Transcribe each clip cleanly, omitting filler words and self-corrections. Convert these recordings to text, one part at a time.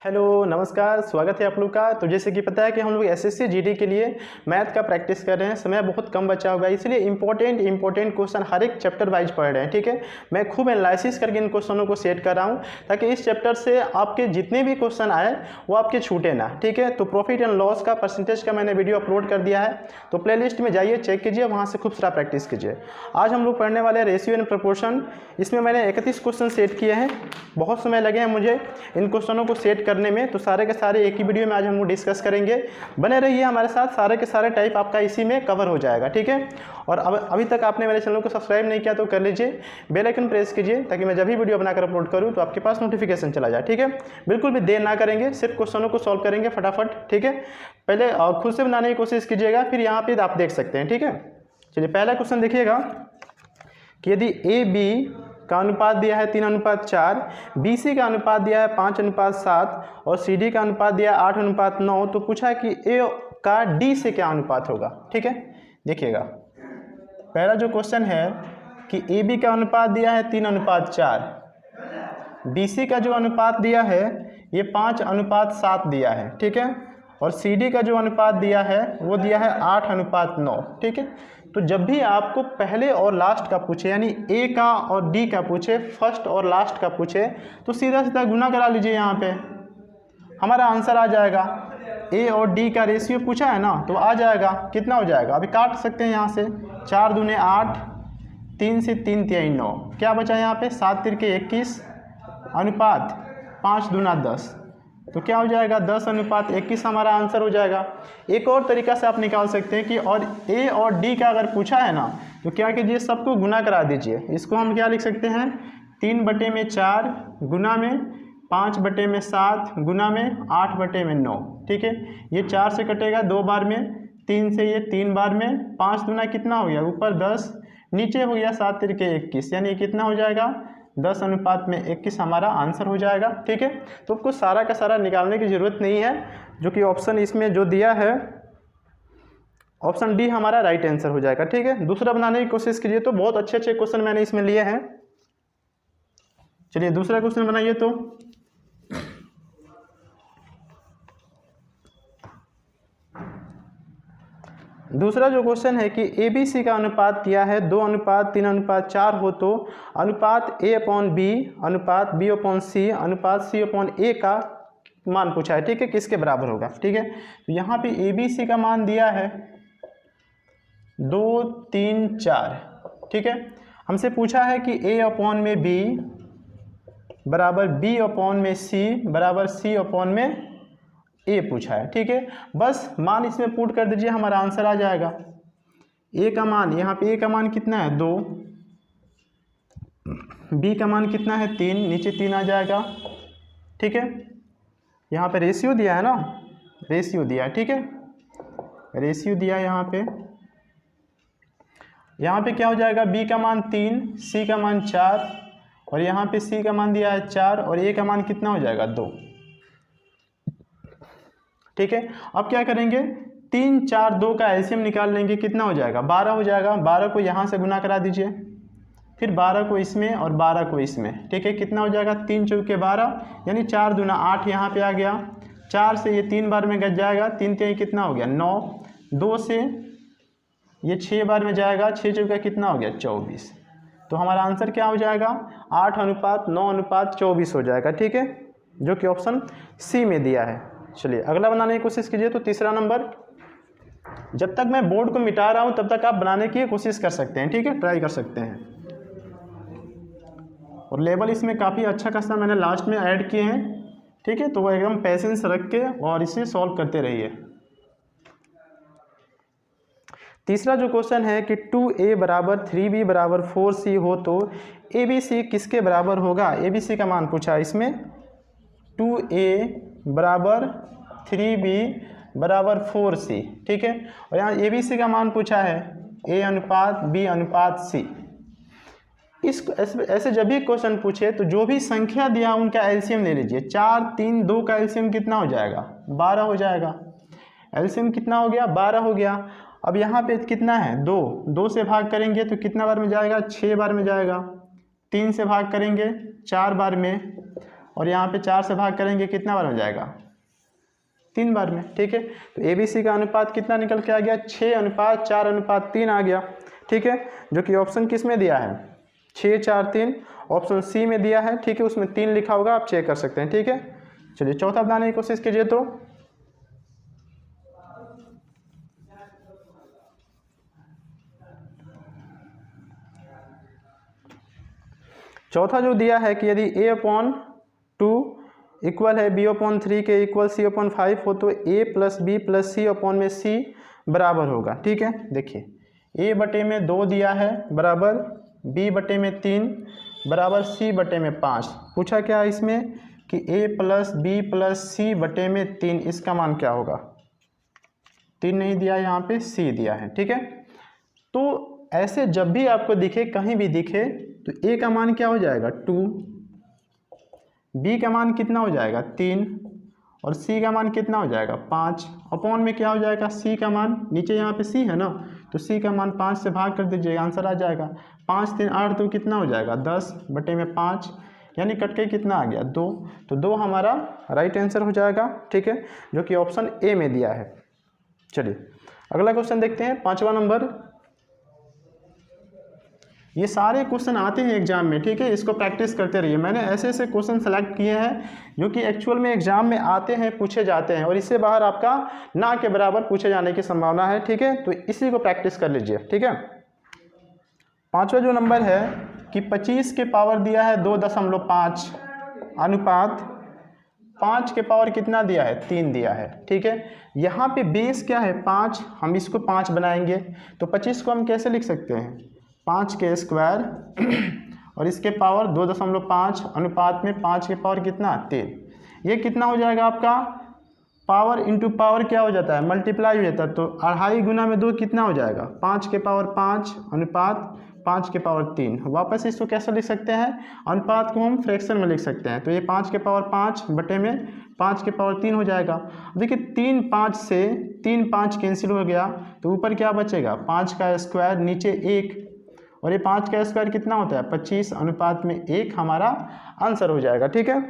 Hello नमस्कार, स्वागत है आप लोग का। तो जैसे कि पता है कि हम लोग एसएससी जीडी के लिए मैथ का प्रैक्टिस कर रहे हैं। समय बहुत कम बचा हुआ है, इसलिए इंपॉर्टेंट क्वेश्चन हर एक चैप्टर वाइज पढ़ रहे हैं। ठीक है, मैं खूब एनालिसिस करके इन क्वेश्चनों को सेट कर रहा हूं ताकि इस चैप्टर से आपके जितने भी क्वेश्चन आए वो आपके छूटे ना। ठीक है, तो प्रॉफिट एंड लॉस का परसेंटेज का मैंने वीडियो अपलोड कर दिया है, तो प्ले लिस्ट में जाइए, चेक कीजिए, वहाँ से खूब सारा प्रैक्टिस कीजिए। आज हम लोग पढ़ने वाले हैं रेशियो एंड प्रपोर्शन। इसमें मैंने 31 क्वेश्चन सेट किए हैं। बहुत समय लगे हैं मुझे इन क्वेश्चनों को सेट करने में, तो सारे के सारे एक ही वीडियो में आज हम लोग डिस्कस करेंगे। बने रहिए हमारे साथ, सारे के सारे टाइप आपका इसी में कवर हो जाएगा। ठीक है, और अब अभी तक आपने मेरे चैनल को सब्सक्राइब नहीं किया तो कर लीजिए, बेल आइकन प्रेस कीजिए ताकि मैं जब भी वीडियो बनाकर अपलोड करूं तो आपके पास नोटिफिकेशन चला जाए। ठीक है, बिल्कुल भी देर ना करेंगे, सिर्फ क्वेश्चनों को सॉल्व करेंगे फटाफट। ठीक है, पहले खुद से बनाने की कोशिश कीजिएगा, फिर यहाँ पे आप देख सकते हैं। ठीक है, चलिए पहला क्वेश्चन देखिएगा कि यदि ए बी का अनुपात दिया है 3:4, BC का अनुपात दिया है 5:7 और CD का अनुपात दिया है 8:9, तो पूछा कि A का D से क्या अनुपात होगा। ठीक है, देखिएगा पहला जो क्वेश्चन है कि AB का अनुपात दिया है 3:4, BC का जो अनुपात दिया है ये 5:7 दिया है। ठीक है, और CD का जो अनुपात दिया है वो दिया है 8:9। ठीक है, तो जब भी आपको पहले और लास्ट का पूछे, यानी ए का और डी का पूछे, फर्स्ट और लास्ट का पूछे, तो सीधा सीधा गुना करा लीजिए। यहाँ पे हमारा आंसर आ जाएगा। ए और डी का रेशियो पूछा है ना, तो आ जाएगा। कितना हो जाएगा, अभी काट सकते हैं यहाँ से। 4 दूने 8, 3 से 3 तिहाई 9, क्या बचा यहाँ पे 7 तिरके 21 अनुपात 5 दूना 10, तो क्या हो जाएगा 10:21 हमारा आंसर हो जाएगा। एक और तरीका से आप निकाल सकते हैं कि और ए और डी का अगर पूछा है ना, तो क्या कीजिए, सबको गुना करा दीजिए। इसको हम क्या लिख सकते हैं, 3/4 गुना में 5/7 गुना में 8/9। ठीक है, ये 4 से कटेगा 2 बार में, 3 से ये 3 बार में, 5 दूना कितना हो गया, ऊपर 10 नीचे हो गया 7 तिरके 21, यानी कितना हो जाएगा 10:21 हमारा आंसर हो जाएगा। ठीक है, तो आपको सारा का सारा निकालने की ज़रूरत नहीं है, जो कि ऑप्शन इसमें जो दिया है ऑप्शन डी हमारा राइट आंसर हो जाएगा। ठीक है, दूसरा बनाने की कोशिश कीजिए। तो बहुत अच्छे अच्छे क्वेश्चन मैंने इसमें लिए हैं। चलिए दूसरा क्वेश्चन बनाइए। तो दूसरा जो क्वेश्चन है कि ABC का अनुपात दिया है 2:3:4 हो, तो अनुपात A/B अनुपात B/C अनुपात C/A का मान पूछा है। ठीक है, किसके बराबर होगा। ठीक है, तो यहाँ पे ABC का मान दिया है 2, 3, 4। ठीक है, हमसे पूछा है कि A/B बराबर B/C बराबर C/A पूछा है। ठीक है, बस मान इसमें पुट कर दीजिए, हमारा आंसर आ जाएगा। ए का मान, यहाँ पे ए का मान कितना है 2, बी का मान कितना है 3, नीचे 3 आ जाएगा। ठीक है, यहाँ पे रेशियो दिया है ना, रेशियो दिया है। ठीक है, रेशियो दिया है यहाँ पे क्या हो जाएगा, बी का मान 3, सी का मान 4, और यहाँ पे सी का मान दिया है 4, और ए का मान कितना हो जाएगा 2। ठीक है, अब क्या करेंगे, 3, 4, 2 का एलसीएम निकाल लेंगे, कितना हो जाएगा 12 हो जाएगा। 12 को यहाँ से गुना करा दीजिए, फिर 12 को इसमें और 12 को इसमें। ठीक है, कितना हो जाएगा 3 चौके 12, यानी 4 दूना 8 यहाँ पे आ गया। 4 से ये 3 बार में गज जाएगा, 3 तिहाई कितना हो गया 9, 2 से ये 6 बार में जाएगा, 6 चौके कितना हो गया 24, तो हमारा आंसर क्या हो जाएगा 8:9:24 हो जाएगा। ठीक है, जो कि ऑप्शन सी में दिया है। चलिए अगला बनाने की कोशिश कीजिए। तो तीसरा नंबर, जब तक मैं बोर्ड को मिटा रहा हूं तब तक आप बनाने की कोशिश कर सकते हैं। ठीक है, ट्राई कर सकते हैं। और लेवल इसमें काफ़ी अच्छा खासा मैंने लास्ट में ऐड किए हैं। ठीक है, तो वो एकदम पेशेंस रख के और इसे सॉल्व करते रहिए। तीसरा जो क्वेश्चन है कि 2A बराबर 3B बराबर 4C हो, तो ABC किसके बराबर होगा। ABC का मान पूछा इसमें, 2A बराबर 3B बराबर 4C। ठीक है, और यहाँ ABC का मान पूछा है A/B/C। इस ऐसे जब भी क्वेश्चन पूछे तो जो भी संख्या दिया उनका एलसीएम ले लीजिए। 4, 3, 2 का एलसीएम कितना हो जाएगा 12 हो जाएगा। एलसीएम कितना हो गया 12 हो गया। अब यहाँ पे कितना है 2 से भाग करेंगे तो कितना बार में जाएगा 6 बार में जाएगा। 3 से भाग करेंगे 4 बार में, और यहाँ पे 4 से भाग करेंगे कितना बार हो जाएगा, 3 बार में। ठीक है, तो ABC का अनुपात कितना निकल के आ गया, 6:4:3 आ गया। ठीक है, जो कि ऑप्शन किस में दिया है, 6:4:3 ऑप्शन सी में दिया है। ठीक है, उसमें 3 लिखा होगा, आप चेक कर सकते हैं। ठीक है, चलिए चौथा बनाने की कोशिश कीजिए। तो चौथा जो दिया है कि यदि A/2 इक्वल है B/3 के इक्वल C/5 हो तो A + B + C/C बराबर होगा। ठीक है, देखिए A/2 दिया है बराबर B/3 बराबर C/5। पूछा क्या है इसमें कि A + B + C/3, इसका मान क्या होगा, 3 नहीं दिया, यहाँ पे C दिया है। ठीक है, तो ऐसे जब भी आपको दिखे, कहीं भी दिखे, तो A का मान क्या हो जाएगा 2, B का मान कितना हो जाएगा 3 और C का मान कितना हो जाएगा 5। अपॉन में क्या हो जाएगा C का मान, नीचे यहाँ पे C है ना, तो C का मान 5 से भाग कर दीजिएगा, आंसर आ जाएगा 5 3 8, तो कितना हो जाएगा 10/5, यानी कट के कितना आ गया 2। तो 2 हमारा राइट आंसर हो जाएगा। ठीक है, जो कि ऑप्शन ए में दिया है। चलिए अगला क्वेश्चन देखते हैं, 5वां नंबर। ये सारे क्वेश्चन आते हैं एग्जाम में। ठीक है, इसको प्रैक्टिस करते रहिए। मैंने ऐसे ऐसे क्वेश्चन सेलेक्ट किए हैं जो कि एक्चुअल में एग्जाम में आते हैं, पूछे जाते हैं, और इससे बाहर आपका ना के बराबर पूछे जाने की संभावना है। ठीक है, तो इसी को प्रैक्टिस कर लीजिए। ठीक है, 5वां जो नंबर है कि 25 के पावर दिया है 2.5 अनुपात 5 के पावर कितना दिया है 3 दिया है। ठीक है, यहाँ पे बेस क्या है 5, हम इसको 5 बनाएंगे, तो 25 को हम कैसे लिख सकते हैं, 5 के स्क्वायर और इसके पावर 2.5 अनुपात में 5 के पावर कितना 3। ये कितना हो जाएगा आपका, पावर इंटू पावर क्या हो जाता है, मल्टीप्लाई हो जाता है, तो 2.5 गुना में 2 कितना हो जाएगा, 5 के पावर 5 अनुपात 5 के पावर 3। वापस इसको कैसे लिख सकते हैं, अनुपात को हम फ्रैक्शन में लिख सकते हैं, तो ये 5 के पावर 5 बटे में 5 के पावर 3 हो जाएगा। देखिए 3 5 से 3 5 कैंसिल हो गया, तो ऊपर क्या बचेगा 5 का स्क्वायर, नीचे 1, और ये 5 का स्क्वायर कितना होता है 25 अनुपात में 1 हमारा आंसर हो जाएगा। ठीक है,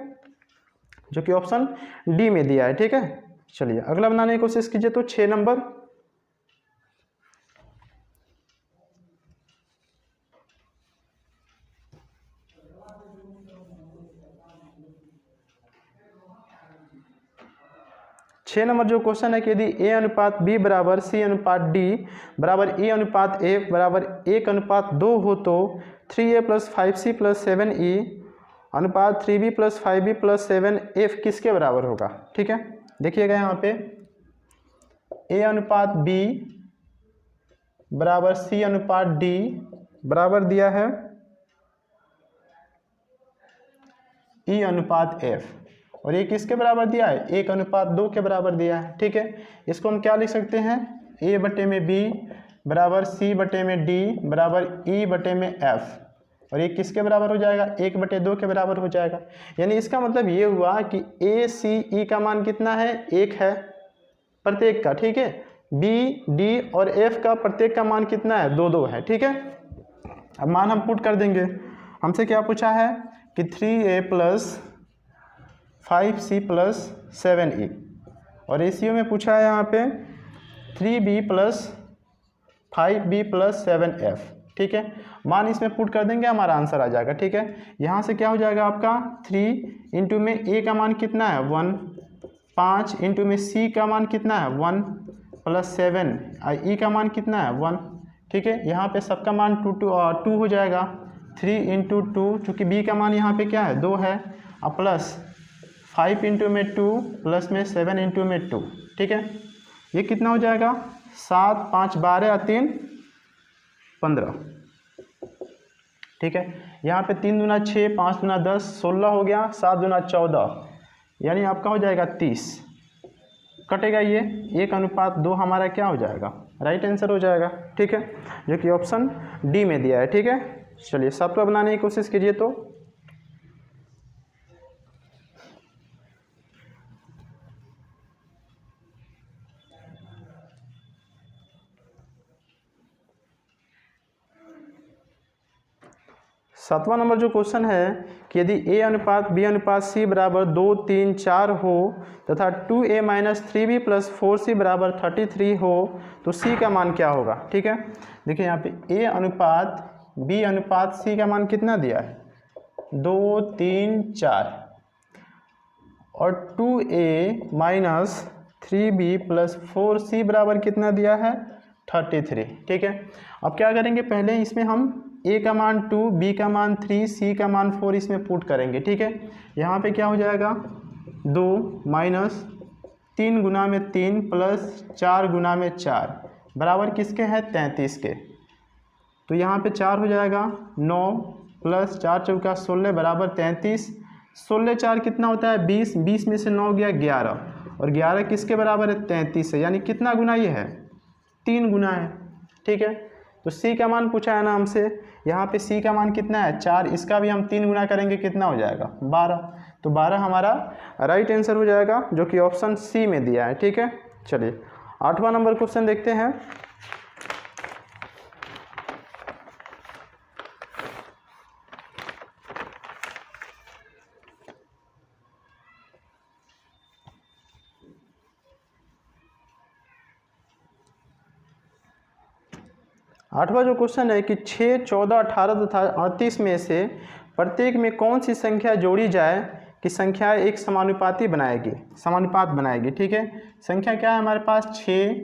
जो कि ऑप्शन डी में दिया है। ठीक है, चलिए अगला बनाने की कोशिश कीजिए। तो 6 नंबर, जो क्वेश्चन है कि यदि A/B बराबर C/D बराबर E/F बराबर 1/2 हो तो 3A + 5C + 7E अनुपात 3B + 5B + 7F किसके बराबर होगा। ठीक है, देखिएगा यहाँ पे A/B बराबर C/D बराबर दिया है E/F, और ये किसके बराबर दिया है 1/2 के बराबर दिया है। ठीक है, इसको हम क्या लिख सकते हैं, A/B बराबर C/D बराबर E/F, और ये किसके बराबर हो जाएगा 1/2 के बराबर हो जाएगा। यानी इसका मतलब ये हुआ कि ACE का मान कितना है 1 है प्रत्येक का। ठीक है, B D और F का प्रत्येक का मान कितना है 2 है। ठीक है, अब मान हम पुट कर देंगे। हमसे क्या पूछा है कि 3A + 5C + 7E, और रेशियो में पूछा है यहाँ पे 3B + 5B + 7F। ठीक है, मान इसमें पुट कर देंगे, हमारा आंसर आ जाएगा। ठीक है, यहाँ से क्या हो जाएगा आपका 3 इंटू में A का मान कितना है 1, 5 इंटू में C का मान कितना है 1 + 7 E का मान कितना है 1। ठीक है, यहाँ पे सबका मान 2 हो जाएगा, 3 इंटू 2, चूँकि B का मान यहाँ पे क्या है 2 है, और प्लस 5 इंटू में 2 प्लस में 7 इंटू में 2। ठीक है, ये कितना हो जाएगा 7 5 12 और 3 15। ठीक है, यहाँ पे 3 दूना 6, 5 दूना 10, 16 हो गया, 7 दूना 14, यानी आपका हो जाएगा 30। कटेगा ये 1/2 हमारा क्या हो जाएगा राइट आंसर हो जाएगा। ठीक है, जो कि ऑप्शन डी में दिया है। ठीक है, चलिए सबको बनाने की कोशिश कीजिए। तो 7वां नंबर जो क्वेश्चन है कि यदि a अनुपात b अनुपात c बराबर 2, 3, 4 हो तथा 2a minus 3b plus 4c बराबर 33 हो तो c का मान क्या होगा। ठीक है, देखिए यहाँ पे a अनुपात b अनुपात c का मान कितना दिया है 2, 3, 4 और 2a minus 3b plus 4c बराबर कितना दिया है 33। ठीक है, अब क्या करेंगे, पहले इसमें हम a का मान 2, b का मान 3, c का मान 4 इसमें पुट करेंगे। ठीक है, यहाँ पे क्या हो जाएगा 2 माइनस 3 गुना में 3 प्लस 4 गुना में 4 बराबर किसके हैं 33 के। तो यहाँ पे 4 हो जाएगा 9 प्लस 4 चौका 16 बराबर 33। 16 4 कितना होता है 20, 20 में से 9 गया 11 और 11 किसके बराबर है 33 है, यानी कितना गुना ये है 3 गुना है। ठीक है, तो c का मान पूछा है ना हमसे, यहाँ पे c का मान कितना है 4, इसका भी हम 3 गुना करेंगे कितना हो जाएगा 12। तो 12 हमारा राइट आंसर हो जाएगा जो कि ऑप्शन सी में दिया है। ठीक है, चलिए 8वां नंबर क्वेश्चन देखते हैं। आठवां जो क्वेश्चन है कि 6, 14, 18 तथा 38 में से प्रत्येक में कौन सी संख्या जोड़ी जाए कि संख्या एक समानुपात बनाएगी। ठीक है, संख्या क्या है हमारे पास 6,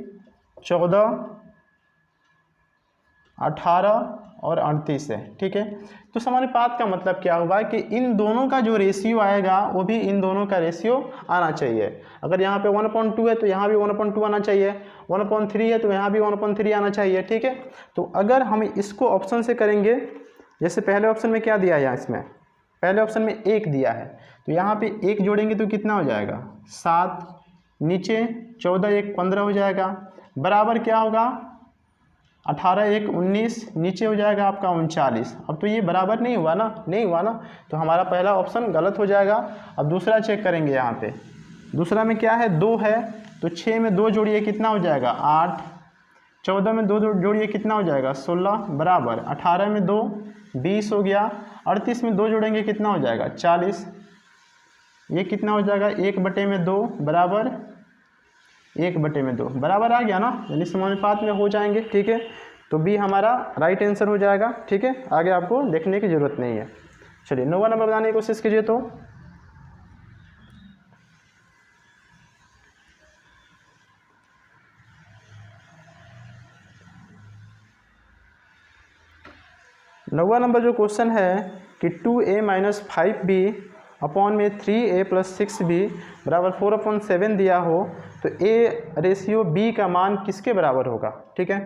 14, 18 और 38 है। ठीक है, तो समानुपात का मतलब क्या होगा कि इन दोनों का जो रेशियो आएगा वो भी इन दोनों का रेशियो आना चाहिए। अगर यहाँ पे 1/2 है तो यहाँ भी 1/2 आना चाहिए, 1/3 है तो यहाँ भी 1/3 आना चाहिए। ठीक है, तो अगर हम इसको ऑप्शन से करेंगे, जैसे पहले ऑप्शन में क्या दिया है, इसमें पहले ऑप्शन में 1 दिया है तो यहाँ पे 1 जोड़ेंगे तो कितना हो जाएगा 7, नीचे 14 1 15 हो जाएगा, बराबर क्या होगा 18 1 19, नीचे हो जाएगा आपका 39। अब तो ये बराबर नहीं हुआ ना, तो हमारा पहला ऑप्शन गलत हो जाएगा। अब दूसरा चेक करेंगे, यहाँ पे दूसरा में क्या है 2 है तो 6 में 2 जोड़िए कितना हो जाएगा 8, 14 में 2 जोड़िए कितना हो जाएगा 16 बराबर 18 में 2 20 हो गया, 38 में 2 जोड़ेंगे कितना हो जाएगा 40, ये कितना हो जाएगा 1/2 बराबर 1/2 बराबर आ गया ना, यानी समानुपात में हो जाएंगे। ठीक है, तो बी हमारा राइट आंसर हो जाएगा। ठीक है, आगे आपको देखने की जरूरत नहीं है। चलिए 9वां नंबर बनाने की कोशिश कीजिए। तो नौवां नंबर जो क्वेश्चन है कि 2a माइनस 5b अपॉन में 3a प्लस 6b बराबर 4/7 दिया हो तो a रेशियो b का मान किसके बराबर होगा। ठीक है,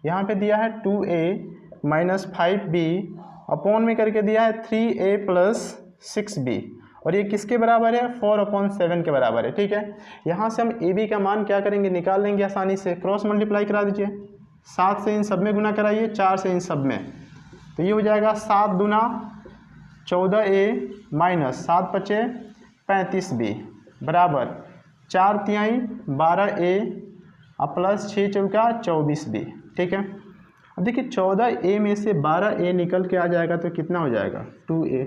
यहाँ पे दिया है 2a माइनस 5b अपॉन में करके दिया है 3a प्लस 6b और ये किसके बराबर है 4/7 के बराबर है। ठीक है, यहाँ से हम ab का मान क्या करेंगे निकाल लेंगे आसानी से, क्रॉस मल्टीप्लाई करा दीजिए, 7 से इन सब में गुना कराइए, 4 से इन सब में, तो ये हो जाएगा 7 दूना 14a माइनस 7 × 5 = 35b बराबर 4 तिहाई 12a और प्लस 6 चौका 24b। ठीक है, अब देखिए 14a में से 12a निकल के आ जाएगा तो कितना हो जाएगा 2a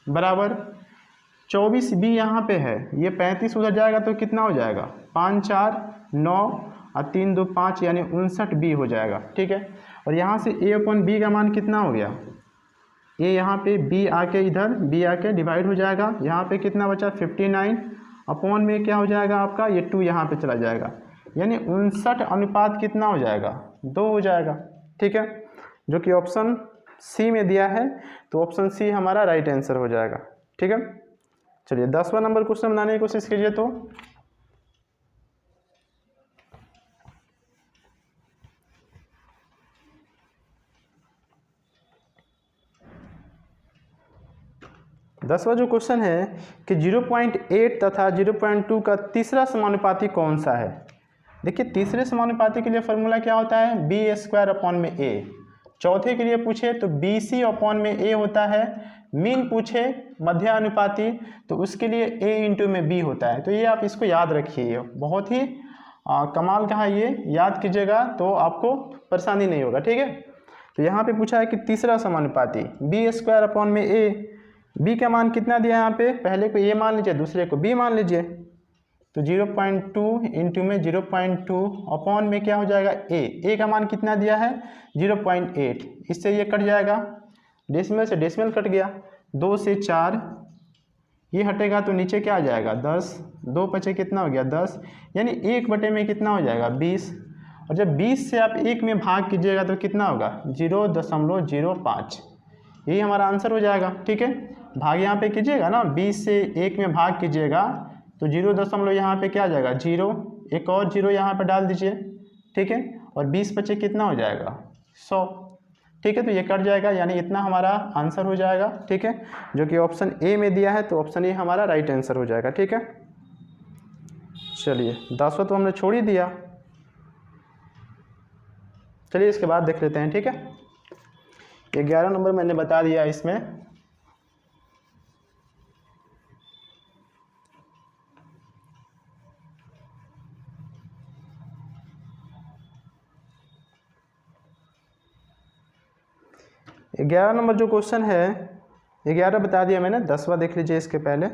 बराबर 24b यहाँ पे है, ये 35 उधर जाएगा तो कितना हो जाएगा 5 4 9 और 3 2 5 यानी 59b हो जाएगा। ठीक है, और यहाँ से a/b का मान कितना हो गया, a यहाँ पे b आके इधर b आके डिवाइड हो जाएगा, यहाँ पे कितना बचा 59 अपॉन में क्या हो जाएगा आपका ये 2 यहाँ पे चला जाएगा, यानी 59 अनुपात कितना हो जाएगा 2 हो जाएगा। ठीक है, जो कि ऑप्शन सी में दिया है, तो ऑप्शन सी हमारा राइट आंसर हो जाएगा। ठीक है, चलिए 10वां नंबर क्वेश्चन बनाने की कोशिश कीजिए। तो 10वां जो क्वेश्चन है कि 0.8 तथा 0.2 का तीसरा समानुपाती कौन सा है। देखिए तीसरे समानुपाती के लिए फॉर्मूला क्या होता है b²/a, चौथे के लिए पूछे तो bc/a होता है, मीन पूछे मध्य अनुपाती तो उसके लिए a × में b होता है। तो ये आप इसको याद रखिए, बहुत ही कमाल का है, ये याद कीजिएगा तो आपको परेशानी नहीं होगा। ठीक है, तो यहाँ पे पूछा है कि तीसरा समानुपाती बी स्क्वायर अपॉन में ए, बी का मान कितना दिया है यहाँ पे, पहले को ए मान लीजिए, दूसरे को बी मान लीजिए, तो 0.2 इंटू में 0.2 अपॉन में क्या हो जाएगा ए का मान कितना दिया है 0.8, इससे ये कट जाएगा, डेसिमल से डेसिमल कट गया, 2 से 4 ये हटेगा तो नीचे क्या आ जाएगा 10, 2 बचे कितना हो गया 10, यानी 1 बटे में कितना हो जाएगा 20, और जब 20 से आप 1 में भाग कीजिएगा तो कितना होगा 0.05, यही हमारा आंसर हो जाएगा। ठीक है, भाग यहाँ पे कीजिएगा ना, 20 से 1 में भाग कीजिएगा तो 0 यहाँ पे क्या आ जाएगा 0, एक और 0 यहाँ पे डाल दीजिए। ठीक है, और 20 बचे कितना हो जाएगा 100। ठीक है, तो ये कट जाएगा, यानी इतना हमारा आंसर हो जाएगा। ठीक है, जो कि ऑप्शन ए में दिया है, तो ऑप्शन ए हमारा राइट आंसर हो जाएगा। ठीक है, चलिए 10वां तो हमने छोड़ ही दिया, चलिए इसके बाद देख लेते हैं। ठीक है, 11 नंबर मैंने बता दिया इसमें। ग्यारह नंबर जो क्वेश्चन है, 11 बता दिया मैंने, 10वां देख लीजिए इसके पहले।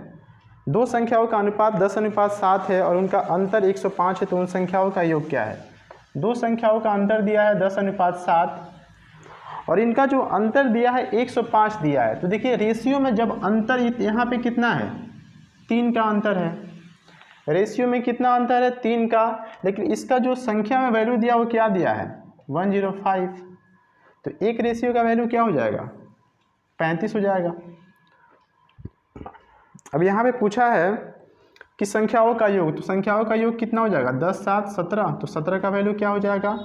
दो संख्याओं का अनुपात 10:7 है और उनका अंतर 105 है, तो उन संख्याओं का योग क्या है। दो संख्याओं का अंतर दिया है 10:7 और इनका जो अंतर दिया है 105 दिया है। तो देखिए रेशियो में जब अंतर यहाँ पे कितना है 3 का अंतर है, रेशियो में कितना अंतर है 3 का, लेकिन इसका जो संख्या में वैल्यू दिया वो क्या दिया है 105, तो एक रेशियो का वैल्यू क्या हो जाएगा 35 हो जाएगा। अब यहाँ पे पूछा है कि संख्याओं का योग, तो संख्याओं का योग कितना हो जाएगा 10, 7, 17, तो 17 का वैल्यू क्या हो जाएगा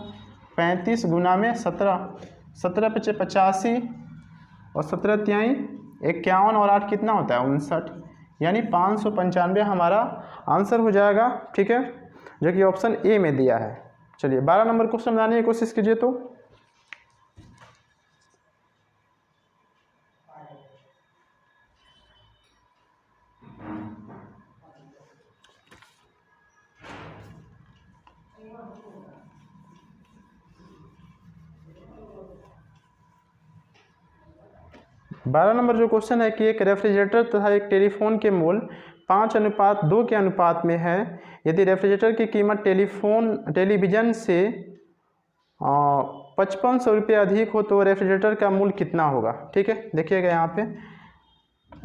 35 गुना में 17, 17 × 5 = 85 और 17 × 3 = 51 और 8 कितना होता है 59, यानी 595 हमारा आंसर हो जाएगा। ठीक है, जो कि ऑप्शन ए में दिया है। चलिए 12 नंबर क्वेश्चन बनाने की कोशिश कीजिए। तो बारह नंबर जो क्वेश्चन है कि एक रेफ्रिजरेटर तथा एक टेलीफोन के मूल 5:2 के अनुपात में है। यदि रेफ्रिजरेटर की कीमत टेलीविज़न से 5500 रुपये अधिक हो तो रेफ्रिजरेटर का मूल्य कितना होगा। ठीक है, देखिएगा यहाँ पे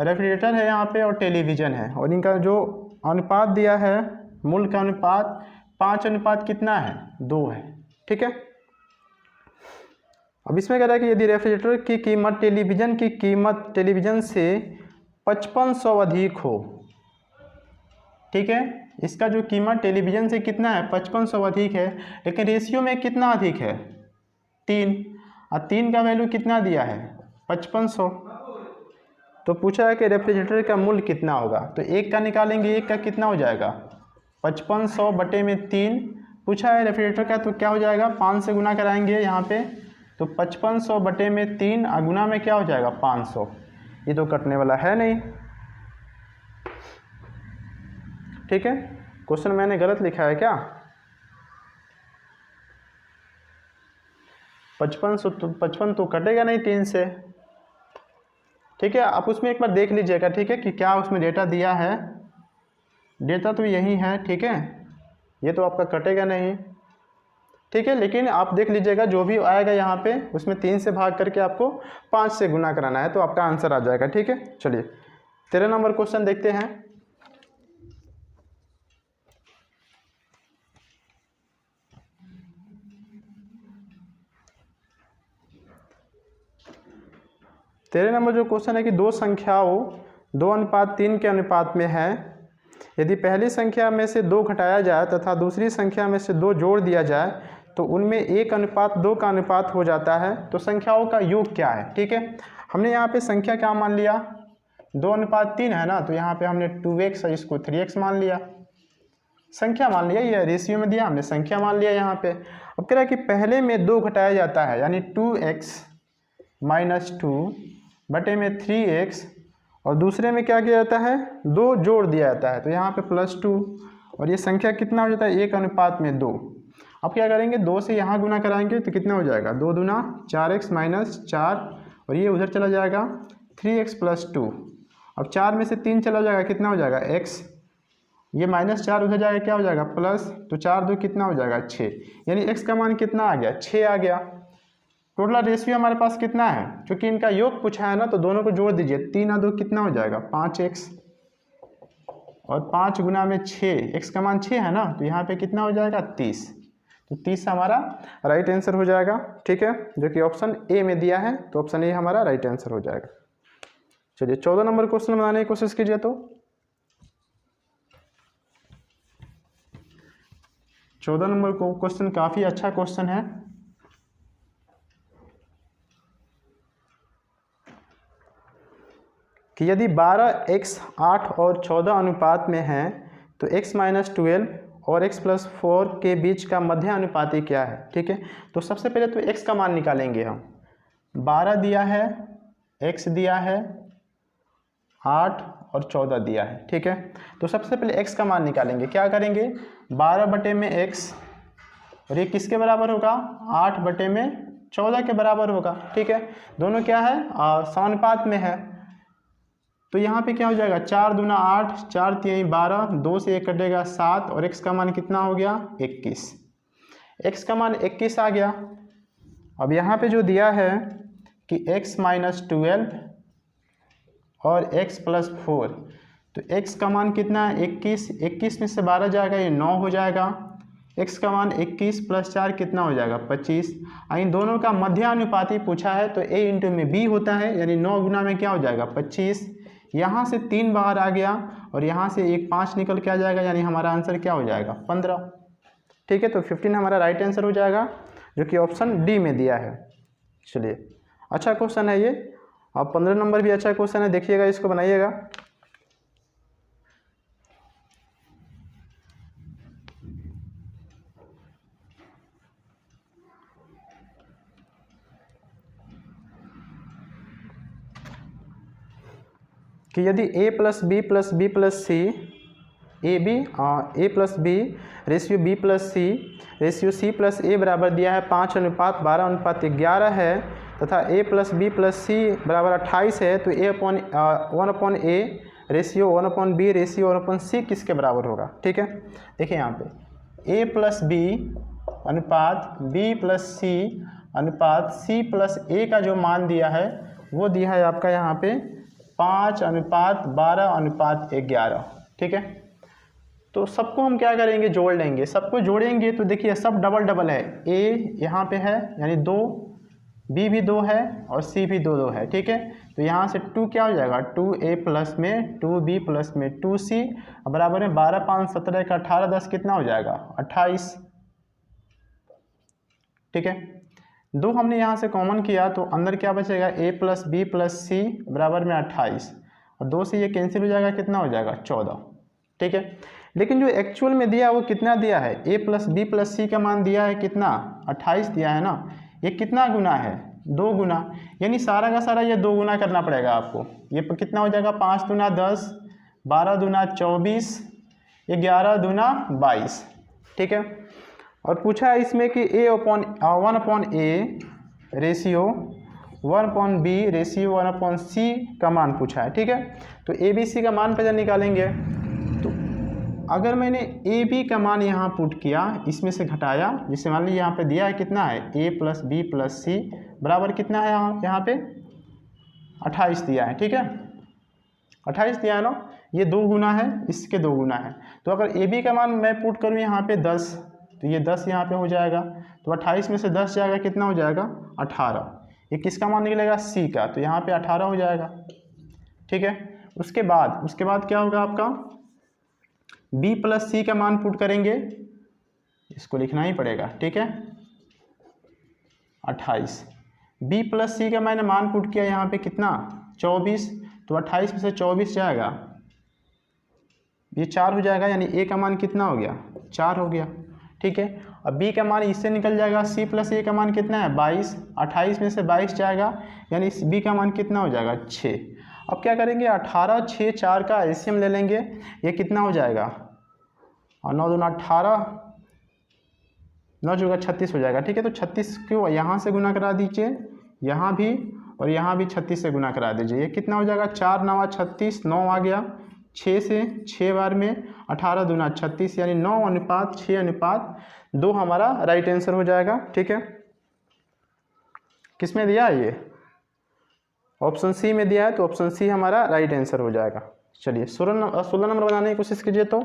रेफ्रिजरेटर है यहाँ पे और टेलीविज़न है, और इनका जो अनुपात दिया है मूल्य का अनुपात 5 कितना है 2 है। ठीक है, अब इसमें कह रहा है कि यदि रेफ्रिजरेटर की कीमत टेलीविज़न से 5500 अधिक हो। ठीक है, इसका जो कीमत टेलीविज़न से कितना है 5500 अधिक है, लेकिन रेशियो में कितना अधिक है 3, और 3 का वैल्यू कितना दिया है 5500, तो पूछा है कि रेफ्रिजरेटर का मूल्य कितना होगा। तो एक का निकालेंगे, एक का कितना हो जाएगा 5500 बटे में 3 पूछा है रेफ्रिजरेटर का, तो क्या हो जाएगा 5 से गुना कराएंगे यहाँ पे, तो 5500 बटे में 3 गुना में क्या हो जाएगा 500, ये तो कटने वाला है नहीं। ठीक है, क्वेश्चन मैंने गलत लिखा है क्या, 55 तो कटेगा नहीं 3 से। ठीक है, आप उसमें एक बार देख लीजिएगा। ठीक है, कि क्या उसमें डेटा दिया है, डेटा तो यही है। ठीक है, ये तो आपका कटेगा नहीं। ठीक है, लेकिन आप देख लीजिएगा जो भी आएगा यहाँ पे उसमें 3 से भाग करके आपको 5 से गुना कराना है, तो आपका आंसर आ जाएगा। ठीक है, चलिए 13 नंबर क्वेश्चन देखते हैं। तेरह नंबर जो क्वेश्चन है कि दो संख्याओं 2:3 के अनुपात में है। यदि पहली संख्या में से 2 घटाया जाए तथा दूसरी संख्या में से 2 जोड़ दिया जाए तो उनमें 1:2 का अनुपात हो जाता है, तो संख्याओं का योग क्या है। ठीक है, हमने यहाँ पे संख्या क्या मान लिया 2:3 है ना, तो यहाँ पे हमने 2x है, इसको 3x मान लिया, संख्या मान लिया, ये रेशियो में दिया हमने संख्या मान लिया यहाँ पे। अब कह रहा है कि पहले में 2 घटाया जाता है, यानी 2x - 2 बटे में 3x, और दूसरे में क्या किया जाता है 2 जोड़ दिया जाता है, तो यहाँ पे +2, और ये संख्या कितना हो जाता है 1:2। अब क्या करेंगे, 2 से यहाँ गुना कराएंगे तो कितना हो जाएगा, 2 दूना 4x माइनस 4, और ये उधर चला जाएगा 3x प्लस 2। अब 4 में से 3 चला जाएगा, कितना हो जाएगा x, ये माइनस 4 उधर जाएगा, क्या हो जाएगा प्लस, तो 4 2 कितना हो जाएगा 6, यानी x का मान कितना आ गया, 6 आ गया। टोटल रेशियो हमारे पास कितना है, क्योंकि इनका योग पूछा है ना, तो दोनों को जोड़ दीजिए, 3 और 2 कितना हो जाएगा 5x, और 5 गुना में 6, x का मान 6 है ना, तो यहाँ पे कितना हो जाएगा 30, तो 30 हमारा राइट आंसर हो जाएगा। ठीक है, जो कि ऑप्शन ए में दिया है, तो ऑप्शन ए हमारा राइट आंसर हो जाएगा। चलिए 14 नंबर क्वेश्चन बनाने की कोशिश कीजिए। तो 14 नंबर को क्वेश्चन काफ़ी अच्छा क्वेश्चन है। कि यदि 12x 8 और 14 अनुपात में है तो x माइनस 12 और x प्लस 4 के बीच का मध्य अनुपाती क्या है। ठीक है, तो सबसे पहले तो x का मान निकालेंगे हम। 12 दिया है, x दिया है, 8 और 14 दिया है। ठीक है, तो सबसे पहले x का मान निकालेंगे। क्या करेंगे, 12 बटे में x, और ये किसके बराबर होगा, 8 बटे में 14 के बराबर होगा। ठीक है, दोनों क्या है, समानुपात में है। तो यहाँ पे क्या हो जाएगा, 4 दूना 8, 4 3 12, 2 से 1 कटेगा 7, और x का मान कितना हो गया 21। x का मान 21 आ गया। अब यहाँ पे जो दिया है कि x माइनस 12 और x प्लस 4, तो x का मान कितना है 21, 21 में से 12 जाएगा, ये 9 हो जाएगा। x का मान 21 प्लस 4 कितना हो जाएगा 25। इन दोनों का मध्यानुपाती पूछा है, तो a इंटू में b होता है, यानी 9 गुना में क्या हो जाएगा 25। यहाँ से 3 बाहर आ गया, और यहाँ से 1 5 निकल के आ जाएगा, यानी हमारा आंसर क्या हो जाएगा 15। ठीक है, तो 15 हमारा राइट आंसर हो जाएगा, जो कि ऑप्शन डी में दिया है। चलिए, अच्छा क्वेश्चन है ये। अब 15 नंबर भी अच्छा क्वेश्चन है, देखिएगा, इसको बनाइएगा। कि यदि a plus B plus B plus C, A plus B ratio B plus C ratio C plus A बराबर दिया है 5:12:11 है, तथा a plus B plus C बराबर 28 है, तो a/1/a ratio 1/b ratio 1/c किसके बराबर होगा। ठीक है, देखिए यहाँ पे a प्लस बी अनुपात b प्लस सी अनुपात c प्लस a का जो मान दिया है, वो दिया है आपका यहाँ पे 5:12:11। ठीक है, तो सबको हम क्या करेंगे, जोड़ लेंगे। सबको जोड़ेंगे तो देखिए सब डबल डबल है, a यहाँ पे है यानी 2, b भी 2 है, और c भी 2 2 है। ठीक है, तो यहाँ से 2 क्या हो जाएगा 2a प्लस में 2b प्लस में 2c बराबर में 12 5 17 का 18 10 कितना हो जाएगा 28। ठीक है, 2 हमने यहाँ से कॉमन किया, तो अंदर क्या बचेगा a plus B plus C बराबर में 28, और 2 से ये कैंसिल हो जाएगा, कितना हो जाएगा 14। ठीक है, लेकिन जो एक्चुअल में दिया वो कितना दिया है, a प्लस बी प्लस सी का मान दिया है कितना 28 दिया है ना। ये कितना गुना है 2 गुना, यानी सारा का सारा ये 2 गुना करना पड़ेगा आपको। ये कितना हो जाएगा 5 दूना 10, 12 दूना 24, 11 दूना 22। ठीक है, और पूछा है इसमें कि 1/a ratio 1/b ratio 1/c का मान पूछा है। ठीक है, तो a b c का मान पहले निकालेंगे। तो अगर मैंने a b का मान यहाँ पुट किया, इसमें से घटाया, जिससे मान लीजिए यहाँ पे दिया है कितना है a plus B plus C बराबर कितना है यहाँ पे 28 दिया है। ठीक है, 28 दिया है ना, ये 2 गुना है, इसके 2 गुना है। तो अगर a b का मान मैं पुट करूँ यहाँ पे 10, तो ये 10 यहाँ पे हो जाएगा, तो 28 में से 10 जाएगा, कितना हो जाएगा 18। ये किसका मान निकलेगा c का, तो यहाँ पे 18 हो जाएगा। ठीक है, उसके बाद क्या होगा आपका b प्लस सी का मान पुट करेंगे, इसको लिखना ही पड़ेगा। ठीक है, 28 b प्लस सी का मैंने मान पुट किया यहाँ पे कितना 24, तो 28 में से 24 जाएगा, ये 4 हो जाएगा, यानी a का मान कितना हो गया 4 हो गया। ठीक है, अब b का मान इससे निकल जाएगा, c प्लस a का मान कितना है 22, 28 में से 22 जाएगा, यानी b का मान कितना हो जाएगा 6। अब क्या करेंगे 18 6 4 का एलसीएम ले लेंगे, ये कितना हो जाएगा और 9 दूना 18, 9 चौका 36 हो जाएगा, ठीक है। तो 36 को यहाँ से गुना करा दीजिए, यहाँ भी और यहाँ भी 36 से गुना करा दीजिए। ये कितना हो जाएगा, 4 9 36, 9 आ गया, 6 से 6 बार में 18 दूना 36, यानी 9:6:2 हमारा राइट आंसर हो जाएगा, ठीक है। किस में दिया है, ये ऑप्शन सी में दिया है, तो ऑप्शन सी हमारा राइट आंसर हो जाएगा। चलिए 16 नंबर बनाने की कोशिश कीजिए। तो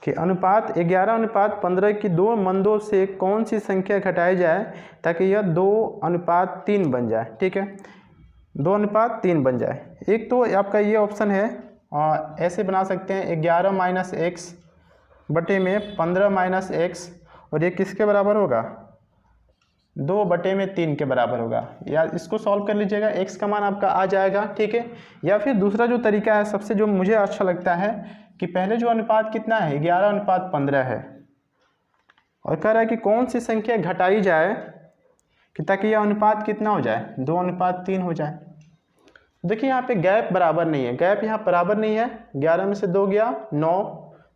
कि अनुपात 11:15 की 2 मंदों से कौन सी संख्या घटाई जाए ताकि यह 2:3 बन जाए, ठीक है। 2:3 बन जाए। एक तो आपका ये ऑप्शन है, ऐसे बना सकते हैं 11 - x बटे में 15 - x, और ये किसके बराबर होगा, 2/3 के बराबर होगा। या इसको सॉल्व कर लीजिएगा, x का मान आपका आ जाएगा, ठीक है। या फिर दूसरा जो तरीका है, सबसे जो मुझे अच्छा लगता है, कि पहले जो अनुपात कितना है, 11:15 है, और कह रहा है कि कौन सी संख्या घटाई जाए कि ताकि यह अनुपात कितना हो जाए, 2:3 हो जाए। देखिए यहाँ पे गैप बराबर नहीं है, गैप यहाँ बराबर नहीं है। 11 में से 2 गया 9,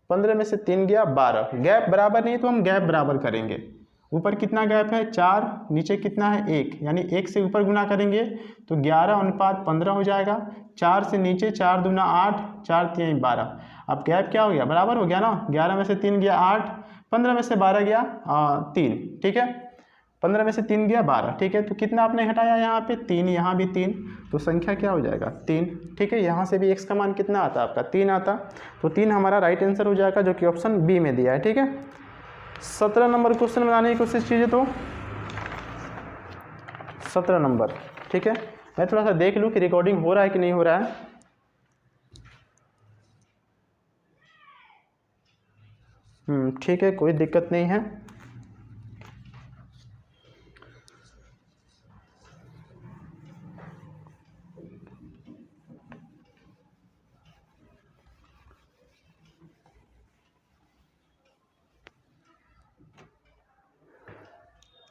15 में से 3 गया 12, गैप बराबर नहीं है, तो हम गैप बराबर करेंगे। ऊपर कितना गैप है, 4, नीचे कितना है 1, यानी 1 से ऊपर गुना करेंगे तो 11:15 हो जाएगा। 4 से नीचे 4 दूना 8, 4 3 12। अब गैप क्या हो गया, बराबर हो गया ना। 11 में से 3 गया 8, 15 में से 12 गया 3, ठीक है। 15 में से 3 गया 12, ठीक है। तो कितना आपने घटाया यहाँ पे, 3, यहाँ भी 3, तो संख्या क्या हो जाएगा, 3, ठीक है। यहाँ से भी x का मान कितना आता आपका, 3 आता, तो 3 हमारा राइट आंसर हो जाएगा, जो कि ऑप्शन बी में दिया है, ठीक है। 17 नंबर क्वेश्चन बनाने की कोशिश कीजिए। तो 17 नंबर, ठीक है। मैं थोड़ा सा देख लूँ कि रिकॉर्डिंग हो रहा है कि नहीं हो रहा है। ठीक है, कोई दिक्कत नहीं है।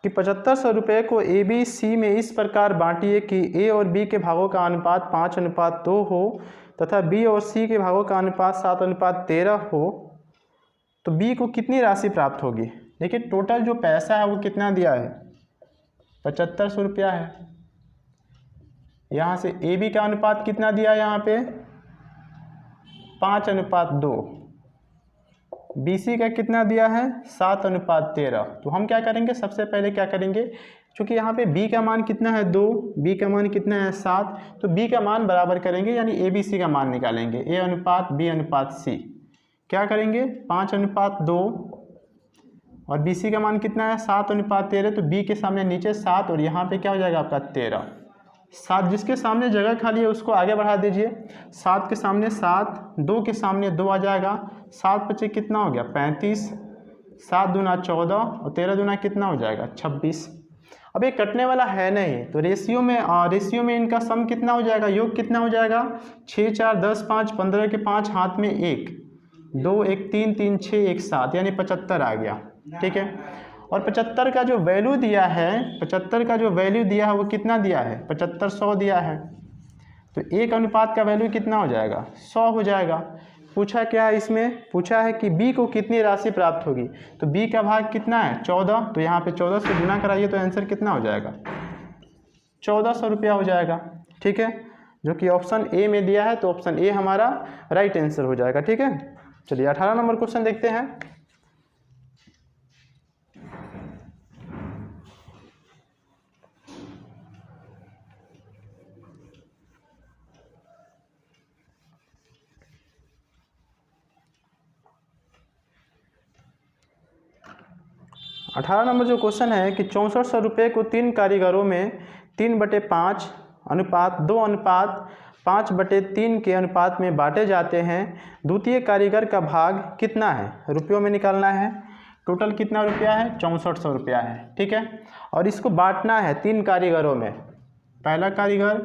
कि 7500 रुपये को ABC में इस प्रकार बांटिए कि A और B के भागों का अनुपात 5:2 हो तथा B और C के भागों का अनुपात 7:13 हो, तो B को कितनी राशि प्राप्त होगी। देखिए टोटल जो पैसा है वो कितना दिया है, 7500 रुपया है। यहाँ से AB का अनुपात कितना दिया है, यहाँ पे 5:2, BC का कितना दिया है 7:13। तो हम क्या करेंगे, सबसे पहले क्या करेंगे, क्योंकि यहाँ पे B का मान कितना है 2, B का मान कितना है 7, तो B का मान बराबर करेंगे, यानी ABC का मान निकालेंगे, A/B/C। क्या करेंगे 5:2, और BC का मान कितना है 7:13, तो B के सामने नीचे 7, और यहाँ पे क्या हो जाएगा आपका 13। 7 जिसके सामने जगह खाली है उसको आगे बढ़ा दीजिए। 7 के सामने 7, 2 के सामने 2 आ जाएगा, 7 × 5 कितना हो गया 35, 7 दूना 14, और 13 दूना कितना हो जाएगा 26। अब ये कटने वाला है नहीं, तो रेशियो में इनका सम कितना हो जाएगा, योग कितना हो जाएगा 6 4 10 5, 15 के 5 हाथ में 1, 2 1 3 3 6 1 7, यानी 75 आ गया, ठीक है। और 75 का जो वैल्यू दिया है, 75 का जो वैल्यू दिया है वो कितना दिया है 7500 दिया है, तो एक अनुपात का वैल्यू कितना हो जाएगा 100 हो जाएगा। पूछा क्या है इसमें, पूछा है कि B को कितनी राशि प्राप्त होगी, तो B का भाग कितना है 14, तो यहाँ पे 14 से गुना कराइए तो आंसर कितना हो जाएगा 1400 रुपया हो जाएगा, ठीक है, जो कि ऑप्शन ए में दिया है, तो ऑप्शन ए हमारा राइट आंसर हो जाएगा, ठीक है। चलिए 18 नंबर क्वेश्चन देखते हैं। अठारह नंबर जो क्वेश्चन है कि 6400 रुपये को 3 कारीगरों में 3/5 अनुपात 2:5/3 के अनुपात में बांटे जाते हैं। द्वितीय कारीगर का भाग कितना है, रुपयों में निकालना है। टोटल कितना रुपया है 6400 रुपया है, ठीक है। और इसको बांटना है 3 कारीगरों में, पहला कारीगर,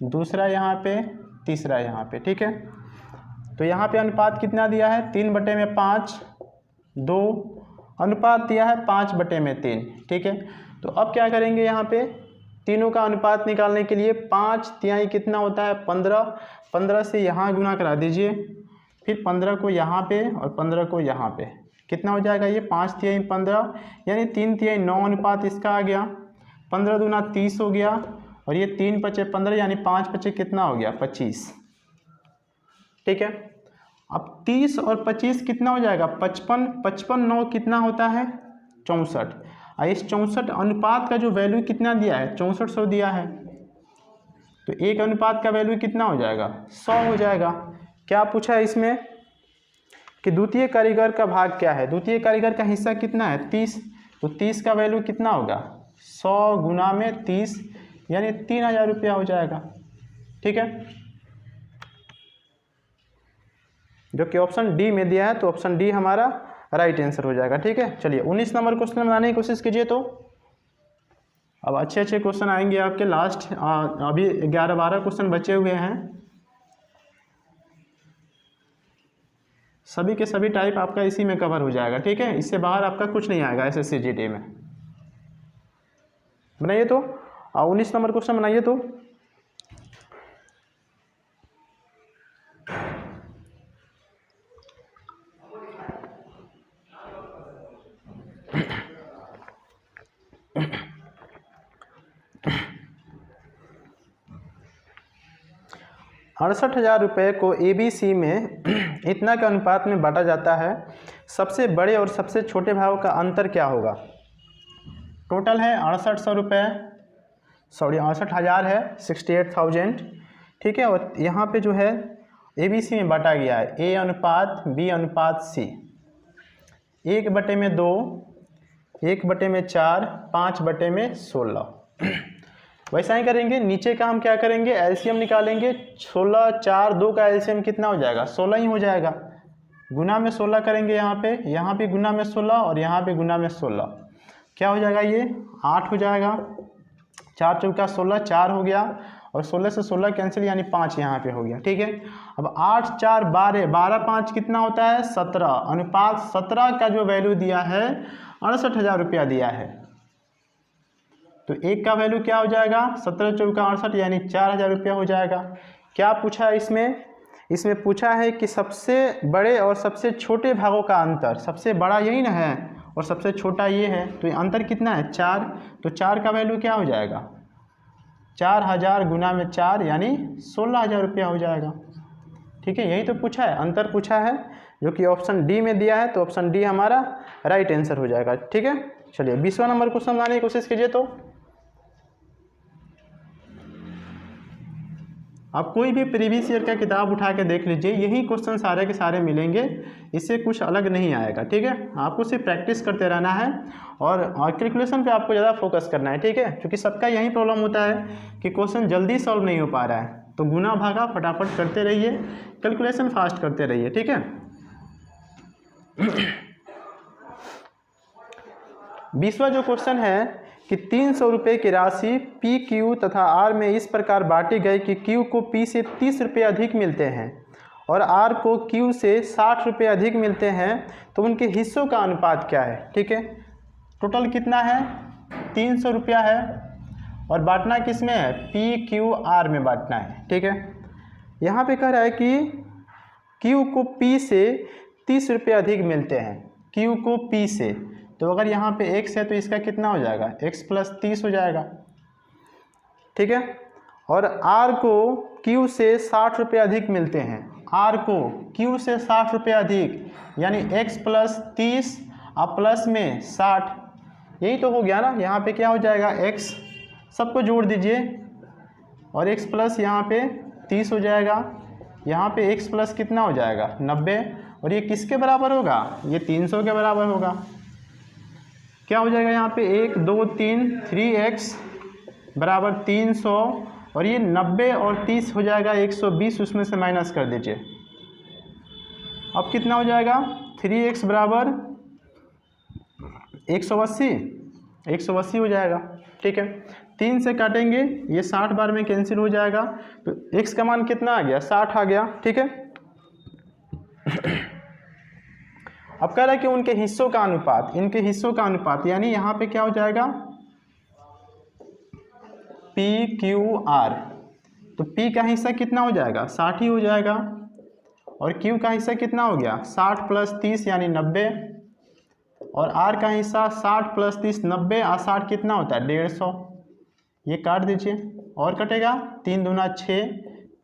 दूसरा यहाँ पे, तीसरा यहाँ पे, ठीक है। तो यहाँ पे अनुपात कितना दिया है 3/5, 2 अनुपात दिया है 5/3, ठीक है। तो अब क्या करेंगे, यहाँ पे तीनों का अनुपात निकालने के लिए 5/3 कितना होता है 15, 15 से यहाँ गुना करा दीजिए, फिर 15 को यहाँ पे और 15 को यहाँ पे, कितना हो जाएगा ये 5/3 15, यानी 3/3 9 अनुपात इसका आ गया। 15 दूना 30 हो गया, और ये 3×5 15, यानी 5×5 कितना हो गया 25, ठीक है। अब 30 और 25 कितना हो जाएगा 55, 55 9 कितना होता है 64, और इस 64 अनुपात का जो वैल्यू कितना दिया है 6400 दिया है, तो एक अनुपात का वैल्यू कितना हो जाएगा 100 हो जाएगा। क्या पूछा है इसमें कि द्वितीय कारीगर का भाग क्या है, द्वितीय कारीगर का हिस्सा कितना है 30, तो 30 का वैल्यू कितना होगा 100 गुना में 30, यानी 3000 रुपया हो जाएगा, ठीक है, जो कि ऑप्शन डी में दिया है। तो ऑप्शन डी हमारा राइट आंसर हो जाएगा, ठीक है। चलिए 19 नंबर क्वेश्चन बनाने की कोशिश कीजिए। तो अब अच्छे अच्छे क्वेश्चन आएंगे आपके, लास्ट अभी 11-12 क्वेश्चन बचे हुए हैं, सभी के सभी टाइप आपका इसी में कवर हो जाएगा, ठीक है। इससे बाहर आपका कुछ नहीं आएगा SSC GD में। बनाइए तो 19 नंबर क्वेश्चन बनाइए। तो ₹68,000 को ABC में इतना के अनुपात में बांटा जाता है, सबसे बड़े और सबसे छोटे भागों का अंतर क्या होगा। टोटल है 6800 रुपये, 68,000 है 68,000, ठीक है। और यहाँ पे जो है ABC में बांटा गया है A/B/C, 1/2, 1/4, 5/16। वैसा ही करेंगे, नीचे का हम क्या करेंगे एलसीएम निकालेंगे। 16 4 2 का एलसीएम कितना हो जाएगा 16 ही हो जाएगा, गुना में 16 करेंगे, यहाँ पे गुना में 16 और यहाँ पे गुना में 16, क्या हो जाएगा ये 8 हो जाएगा। 4 चौका 16, 4 हो गया, और 16 से 16 कैंसिल, यानी 5 यहाँ पे हो गया, ठीक है। अब 8 4 12, 12 5 कितना होता है 17, अनुपात 17 का जो वैल्यू दिया है 68,000 रुपया दिया है, तो एक का वैल्यू क्या हो जाएगा 17 चौका 68, यानी 4,000 रुपया हो जाएगा। क्या पूछा है इसमें, इसमें पूछा है कि सबसे बड़े और सबसे छोटे भागों का अंतर, सबसे बड़ा यही ना है और सबसे छोटा ये है, तो ये अंतर कितना है 4, तो 4 का वैल्यू क्या हो जाएगा 4,000 गुना में 4, यानी 16,000 रुपया हो जाएगा, ठीक है। यही तो पूछा है, अंतर पूछा है, जो कि ऑप्शन डी में दिया है, तो ऑप्शन डी हमारा राइट आंसर हो जाएगा, ठीक है। चलिए 20वां नंबर क्वेश्चन बनाने की कोशिश कीजिए। तो आप कोई भी प्रीवियस ईयर का किताब उठा के देख लीजिए, यही क्वेश्चन सारे के सारे मिलेंगे, इससे कुछ अलग नहीं आएगा, ठीक है। आपको सिर्फ प्रैक्टिस करते रहना है और कैलकुलेशन पे आपको ज़्यादा फोकस करना है, ठीक है, क्योंकि सबका यही प्रॉब्लम होता है कि क्वेश्चन जल्दी सॉल्व नहीं हो पा रहा है, तो गुना भागा फटाफट करते रहिए, कैलकुलेशन फास्ट करते रहिए, ठीक है। 20वां जो क्वेश्चन है कि 300 रुपये की राशि P, Q तथा R में इस प्रकार बांटी गई कि Q को P से 30 रुपये अधिक मिलते हैं और R को Q से 60 रुपये अधिक मिलते हैं, तो उनके हिस्सों का अनुपात क्या है, ठीक है। टोटल कितना है 300 रुपया है, और बांटना किस में है P, Q, R में बांटना है, ठीक है। यहाँ पे कह रहा है कि Q को P से 30 रुपये अधिक मिलते हैं, Q को P से, तो अगर यहाँ पे x है तो इसका कितना हो जाएगा x + 30 हो जाएगा, ठीक है। और R को Q से 60 रुपये अधिक मिलते हैं, R को Q से 60 रुपये अधिक, यानी x + 30 और प्लस में 60, यही तो हो गया ना। यहाँ पे क्या हो जाएगा x, सबको जोड़ दीजिए, और x प्लस यहाँ पे 30 हो जाएगा, यहाँ पे x प्लस कितना हो जाएगा 90, और ये किसके बराबर होगा ये 300 के बराबर होगा। क्या हो जाएगा यहाँ पे 1 2 3 3x बराबर 300, और ये 90 और 30 हो जाएगा 120, उसमें से माइनस कर दीजिए। अब कितना हो जाएगा 3x बराबर 180 हो जाएगा, ठीक है। 3 से काटेंगे, ये 60 बार में कैंसिल हो जाएगा, तो x का मान कितना आ गया 60 आ गया, ठीक है। अब कह रहा है कि उनके हिस्सों का अनुपात, इनके हिस्सों का अनुपात, यानी यहाँ पे क्या हो जाएगा PQR। तो P का हिस्सा कितना हो जाएगा 60 ही हो जाएगा, और Q का हिस्सा कितना हो गया 60 + 30 यानी 90, और R का हिस्सा 60 + 30 90, और 60 कितना होता है 150। ये काट दीजिए और कटेगा 3 दूना 6,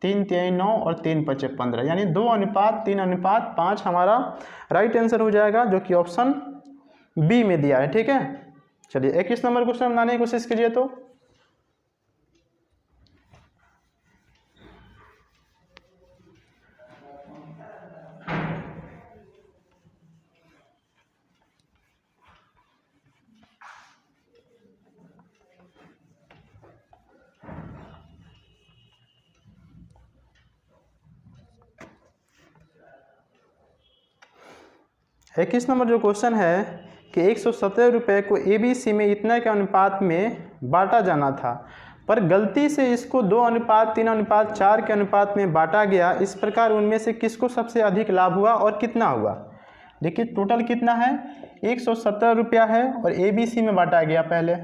3 3 9 और 3 5 15, यानी 2:3:5 हमारा राइट आंसर हो जाएगा, जो कि ऑप्शन बी में दिया है। ठीक है, चलिए 21 नंबर क्वेश्चन बनाने की कोशिश कीजिए। तो इक्कीस नंबर जो क्वेश्चन है कि 117 रुपये को ABC में इतना के अनुपात में बांटा जाना था, पर गलती से इसको 2:3:4 के अनुपात में बांटा गया। इस प्रकार उनमें से किसको सबसे अधिक लाभ हुआ और कितना हुआ। देखिए टोटल कितना है 117 रुपया है, और ABC में बांटा गया पहले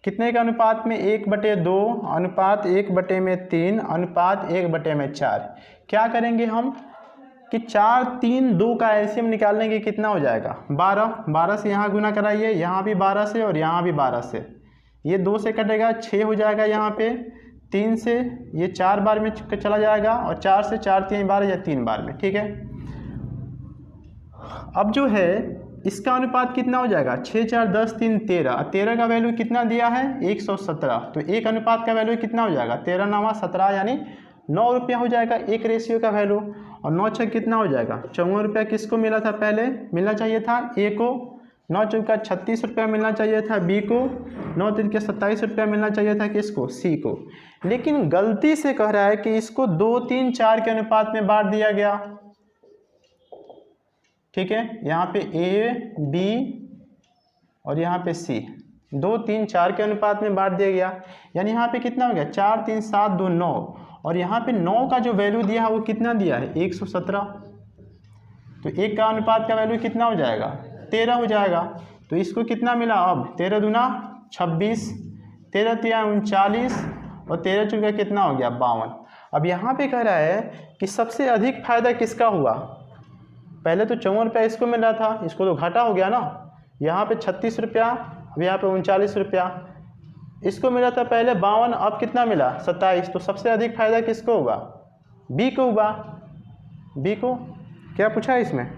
कितने के अनुपात में 1/2 अनुपात 1/3 अनुपात 1/4। क्या करेंगे हम कि 4 3 2 का एलसीएम निकालने के कितना हो जाएगा 12 से यहाँ गुना कराइए, यहाँ भी 12 से और यहाँ भी 12 से, ये 2 से कटेगा 6 हो जाएगा, यहाँ पे 3 से ये 4 बार में चला जाएगा, और 4 से 4 3 बार या 3 बार में। ठीक है, अब जो है इसका अनुपात कितना हो जाएगा 6 4 10 3 13, 13 का वैल्यू कितना दिया है 117, तो एक अनुपात का वैल्यू कितना हो जाएगा 13 9 17 यानी 9 रुपया हो जाएगा एक रेशियो का वैल्यू, और 9 6 कितना हो जाएगा 54 रुपया। किसको मिला था पहले, मिलना चाहिए था ए को, 9 चौका 36 रुपया मिलना चाहिए था बी को, 9 3 के 27 रुपया मिलना चाहिए था किसको सी को, लेकिन गलती से कह रहा है कि इसको 2 3 4 के अनुपात में बांट दिया गया। ठीक है, यहाँ पे ए बी और यहाँ पे सी 2 3 4 के अनुपात में बांट दिया गया, यानी यहाँ पे कितना हो गया 4 3 7 2 9, और यहाँ पे 9 का जो वैल्यू दिया है वो कितना दिया है 117, तो एक का अनुपात का वैल्यू कितना हो जाएगा 13 हो जाएगा। तो इसको कितना मिला अब 13 दूना 26, 13 3 39, और 13 चौका कितना हो गया 52। अब यहाँ पे कह रहा है कि सबसे अधिक फायदा किसका हुआ, पहले तो 54 रुपया इसको मिल रहा था, इसको तो घाटा हो गया ना, यहाँ पे 36 रुपया, अब यहाँ पे 39 रुपया, इसको मिला था पहले 52, अब कितना मिला 27, तो सबसे अधिक फायदा किसको होगा बी को होगा। बी को क्या पूछा है इसमें,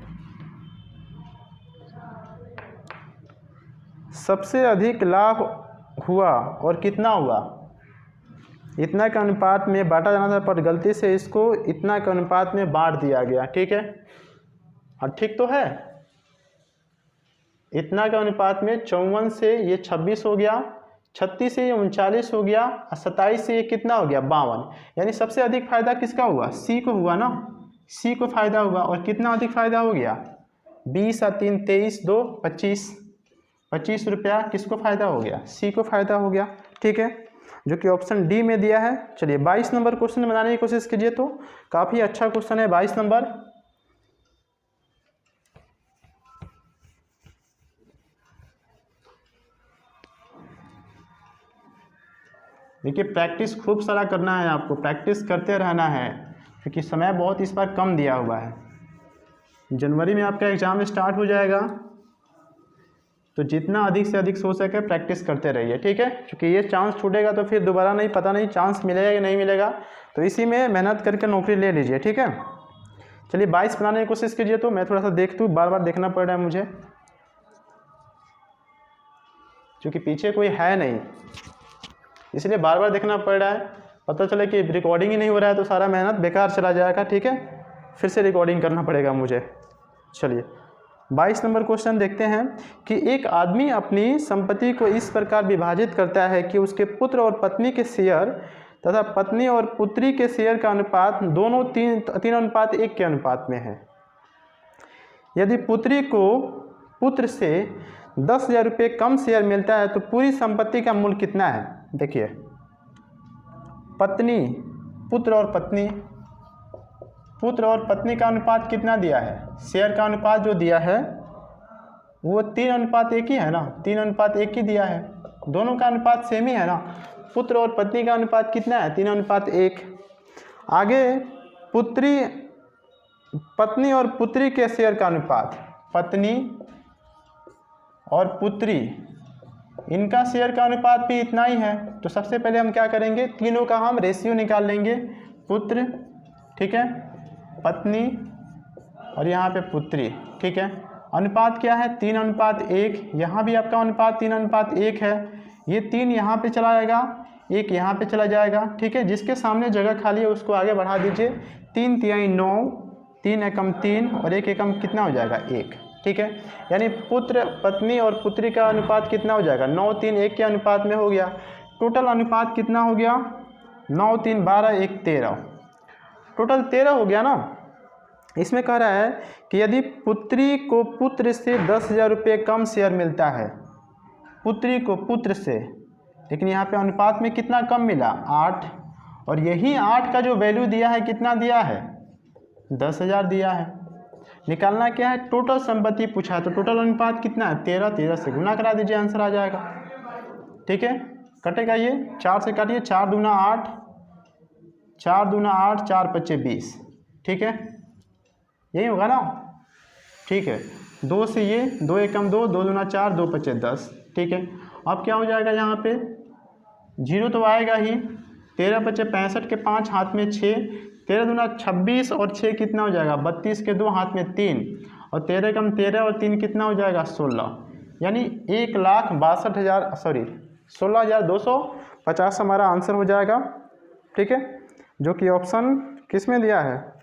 सबसे अधिक लाभ हुआ और कितना हुआ, इतना के अनुपात में बांटा जाना था, पर गलती से इसको इतना के अनुपात में बांट दिया गया। ठीक है, हाँ ठीक तो है, इतना के अनुपात में 54 से ये 26 हो गया, 36 से ये 39 हो गया, और 27 से ये कितना हो गया 52, यानी सबसे अधिक फायदा किसका हुआ सी को हुआ ना, सी को फायदा हुआ, और कितना अधिक फायदा हो गया 20 और 3 23 2 25, 25 रुपया किसको फायदा हो गया सी को फायदा हो गया। ठीक है, जो कि ऑप्शन डी में दिया है। चलिए 22 नंबर क्वेश्चन बनाने की कोशिश कीजिए, तो काफ़ी अच्छा क्वेश्चन है 22 नंबर। देखिए प्रैक्टिस खूब सारा करना है आपको, प्रैक्टिस करते रहना है, क्योंकि समय बहुत इस बार कम दिया हुआ है। जनवरी में आपका एग्ज़ाम स्टार्ट हो जाएगा, तो जितना अधिक से अधिक हो सके प्रैक्टिस करते रहिए। ठीक है, क्योंकि ये चांस छूटेगा तो फिर दोबारा नहीं, पता नहीं चांस मिलेगा कि नहीं मिलेगा, तो इसी में मेहनत करके नौकरी ले लीजिए। ठीक है, चलिए 22 बनाने की कोशिश कीजिए, तो मैं थोड़ा सा देख दूँ, बार बार देखना पड़ रहा है मुझे, क्योंकि पीछे कोई है नहीं, इसलिए बार बार देखना पड़ रहा है। पता चले कि रिकॉर्डिंग ही नहीं हो रहा है तो सारा मेहनत बेकार चला जाएगा। ठीक है, फिर से रिकॉर्डिंग करना पड़ेगा मुझे। चलिए 22 नंबर क्वेश्चन देखते हैं कि एक आदमी अपनी संपत्ति को इस प्रकार विभाजित करता है कि उसके पुत्र और पत्नी के शेयर तथा पत्नी और पुत्री के शेयर का अनुपात दोनों 3:1 के अनुपात में है। यदि पुत्री को पुत्र से 10,000 रुपये कम शेयर मिलता है तो पूरी संपत्ति का मूल्य कितना है। देखिए पत्नी, पुत्र और पत्नी, पुत्र और पत्नी का अनुपात कितना दिया है, शेयर का अनुपात जो दिया है वो 3:1 ही है ना, 3:1 ही दिया है, दोनों का अनुपात सेम ही है ना। पुत्र और पत्नी का अनुपात कितना है, 3:1। आगे पत्नी और पुत्री के शेयर का अनुपात, पत्नी और पुत्री इनका शेयर का अनुपात भी इतना ही है। तो सबसे पहले हम क्या करेंगे, तीनों का हम रेशियो निकाल लेंगे, पुत्र, ठीक है, पत्नी और यहाँ पे पुत्री, ठीक है। अनुपात क्या है, 3:1। यहाँ भी आपका अनुपात 3:1 है। ये 3 यहाँ पे चला जाएगा, 1 यहाँ पे चला जाएगा, ठीक है। जिसके सामने जगह खाली है उसको आगे बढ़ा दीजिए। 3 तिहाई 9, 3 एकम 3 और 1 एकम कितना हो जाएगा, 1, ठीक है। यानी पुत्र, पत्नी और पुत्री का अनुपात कितना हो जाएगा, 9, 3, 1 के अनुपात में हो गया। टोटल अनुपात कितना हो गया, 9, 3, 12, 1, 13, टोटल 13 हो गया ना। इसमें कह रहा है कि यदि पुत्री को पुत्र से 10,000 रुपये कम शेयर मिलता है, पुत्री को पुत्र से, लेकिन यहाँ पे अनुपात में कितना कम मिला, 8, और यही 8 का जो वैल्यू दिया है कितना दिया है, 10,000 दिया है। निकालना क्या है, टोटल संपत्ति पूछा है, तो टोटल अनुपात कितना है, 13, 13 से गुना करा दीजिए, आंसर आ जाएगा, ठीक है। कटेगा ये, 4 से काटिए, 4 दूना 8, 4 दूना 8, 4 पच्चे 20, ठीक है, यही होगा ना, ठीक है। 2 से ये, 2 एकम 2, 2 दूना 4, 2 पच्चे 10, ठीक है। अब क्या हो जाएगा, यहाँ पे 0 तो आएगा ही, 13 पच्चे 65 के 5 हाथ में 6, 13 दूना 26 और 6 कितना हो जाएगा, 32 के 2 हाथ में 3, और 13 कम 13 और 3 कितना हो जाएगा, 16, यानी 16,250 हमारा आंसर हो जाएगा, ठीक है। जो कि ऑप्शन किस में दिया है,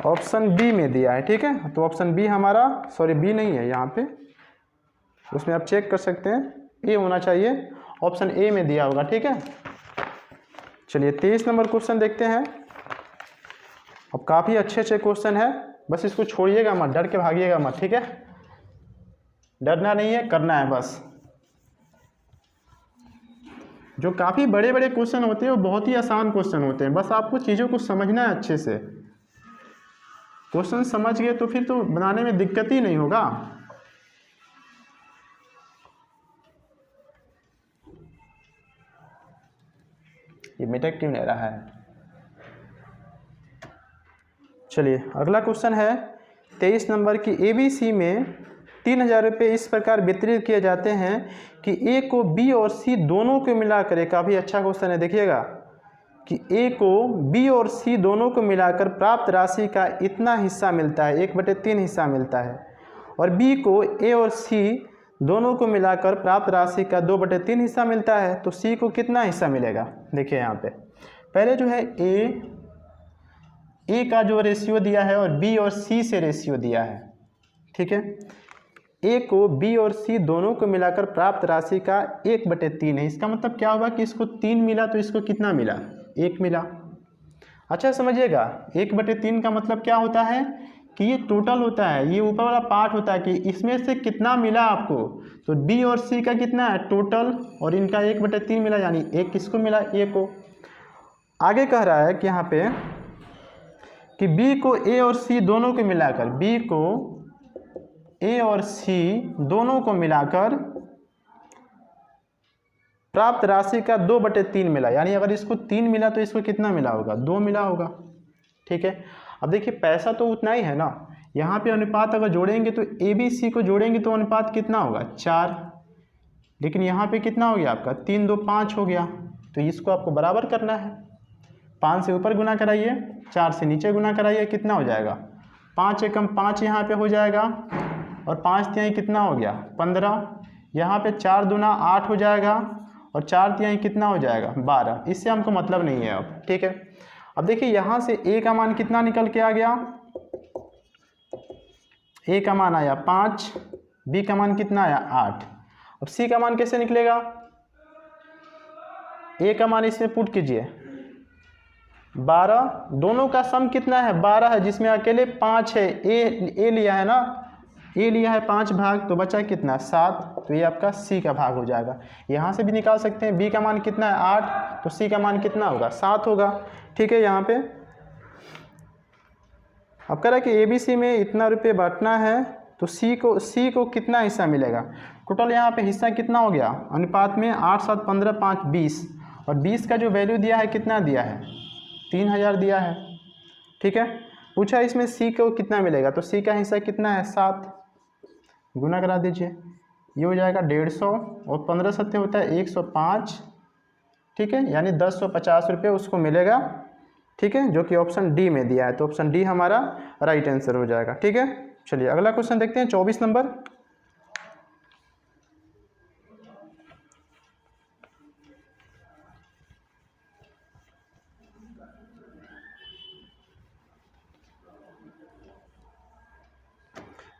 ऑप्शन बी में दिया है, ठीक है। तो ऑप्शन बी हमारा, सॉरी बी नहीं है यहाँ पे, उसमें आप चेक कर सकते हैं, ए होना चाहिए, ऑप्शन ए में दिया होगा, ठीक है। चलिए 23 नंबर क्वेश्चन देखते हैं। अब काफ़ी अच्छे क्वेश्चन है, बस इसको छोड़िएगा मत, डर के भागिएगा मत, ठीक है। डरना नहीं है, करना है बस। जो काफ़ी बड़े बड़े क्वेश्चन होते हैं वो बहुत ही आसान क्वेश्चन होते हैं, बस आपको चीज़ों को समझना है अच्छे से। क्वेश्चन समझ गए तो फिर तो बनाने में दिक्कत ही नहीं होगा। ये मिटक क्यों नहीं रहा है। चलिए अगला क्वेश्चन है 23 नंबर की, ABC में 3,000 रुपये इस प्रकार वितरित किए जाते हैं कि ए को बी और सी दोनों को मिलाकर, एक काफ़ी अच्छा क्वेश्चन है, देखिएगा कि ए को बी और सी दोनों को मिलाकर प्राप्त राशि का इतना हिस्सा मिलता है, 1/3 हिस्सा मिलता है, और बी को ए और सी दोनों को मिलाकर प्राप्त राशि का 2/3 हिस्सा मिलता है, तो सी को कितना हिस्सा मिलेगा। देखिए यहाँ पे पहले जो है ए का जो रेशियो दिया है और बी और सी से रेशियो दिया है, ठीक है। ए को बी और सी दोनों को मिलाकर प्राप्त राशि का 1/3 है। इसका मतलब क्या होगा कि इसको 3 मिला तो इसको कितना मिला, 1 मिला। अच्छा समझिएगा, 1/3 का मतलब क्या होता है कि ये टोटल होता है, ये ऊपर वाला पार्ट होता है कि इसमें से कितना मिला आपको, तो बी और सी का कितना है टोटल, और इनका 1/3 मिला, यानी 1 किसको मिला, ए को। आगे कह रहा है कि यहाँ पे कि बी को ए और सी दोनों को मिलाकर, बी को ए और सी दोनों को मिलाकर प्राप्त राशि का 2/3 मिला, यानी अगर इसको 3 मिला तो इसको कितना मिला होगा, 2 मिला होगा, ठीक है। अब देखिए पैसा तो उतना ही है ना, यहाँ पे अनुपात अगर जोड़ेंगे तो ए बी सी को जोड़ेंगे तो अनुपात कितना होगा, 4, लेकिन यहाँ पे कितना हो गया आपका, 3 2 5 हो गया, तो इसको आपको बराबर करना है। 5 से ऊपर गुना कराइए, 4 से नीचे गुना कराइए, कितना हो जाएगा, 5 एकम 5 यहाँ पे हो जाएगा, और 5 तिहाई कितना हो गया, 15, यहाँ पे 4 दूना 8 हो जाएगा, और 4 तिहाई कितना हो जाएगा, 12। इससे हमको मतलब नहीं है अब, ठीक है। अब देखिए यहाँ से ए का मान कितना निकल के आ गया, ए का मान आया 5, बी का मान कितना आया 8। अब सी का मान कैसे निकलेगा, ए का मान इसमें पुट कीजिए 12, दोनों का सम कितना है 12 है, जिसमें अकेले 5 है, ए लिया है ना, ए लिया है 5 भाग, तो बचा कितना 7, तो ये आपका सी का भाग हो जाएगा। यहाँ से भी निकाल सकते हैं, बी का मान कितना है 8, तो सी का मान कितना होगा 7 होगा। ठीक है, यहाँ पे अब कह रहा है कि ए बी सी में इतना रुपये बांटना है, तो सी को कितना हिस्सा मिलेगा। टोटल यहाँ पे हिस्सा कितना हो गया अनुपात में 8 7 15 5 20, और 20 का जो वैल्यू दिया है कितना दिया है 3000 दिया है। ठीक है, पूछा इसमें सी को कितना मिलेगा, तो सी का हिस्सा कितना है 7, गुना करा दीजिए, ये हो जाएगा 150 और 15 सत्ते होता है 105। ठीक है, यानी 1050 रुपये उसको मिलेगा। ठीक है, जो कि ऑप्शन डी में दिया है, तो ऑप्शन डी हमारा राइट आंसर हो जाएगा। ठीक है, चलिए अगला क्वेश्चन देखते हैं 24 नंबर।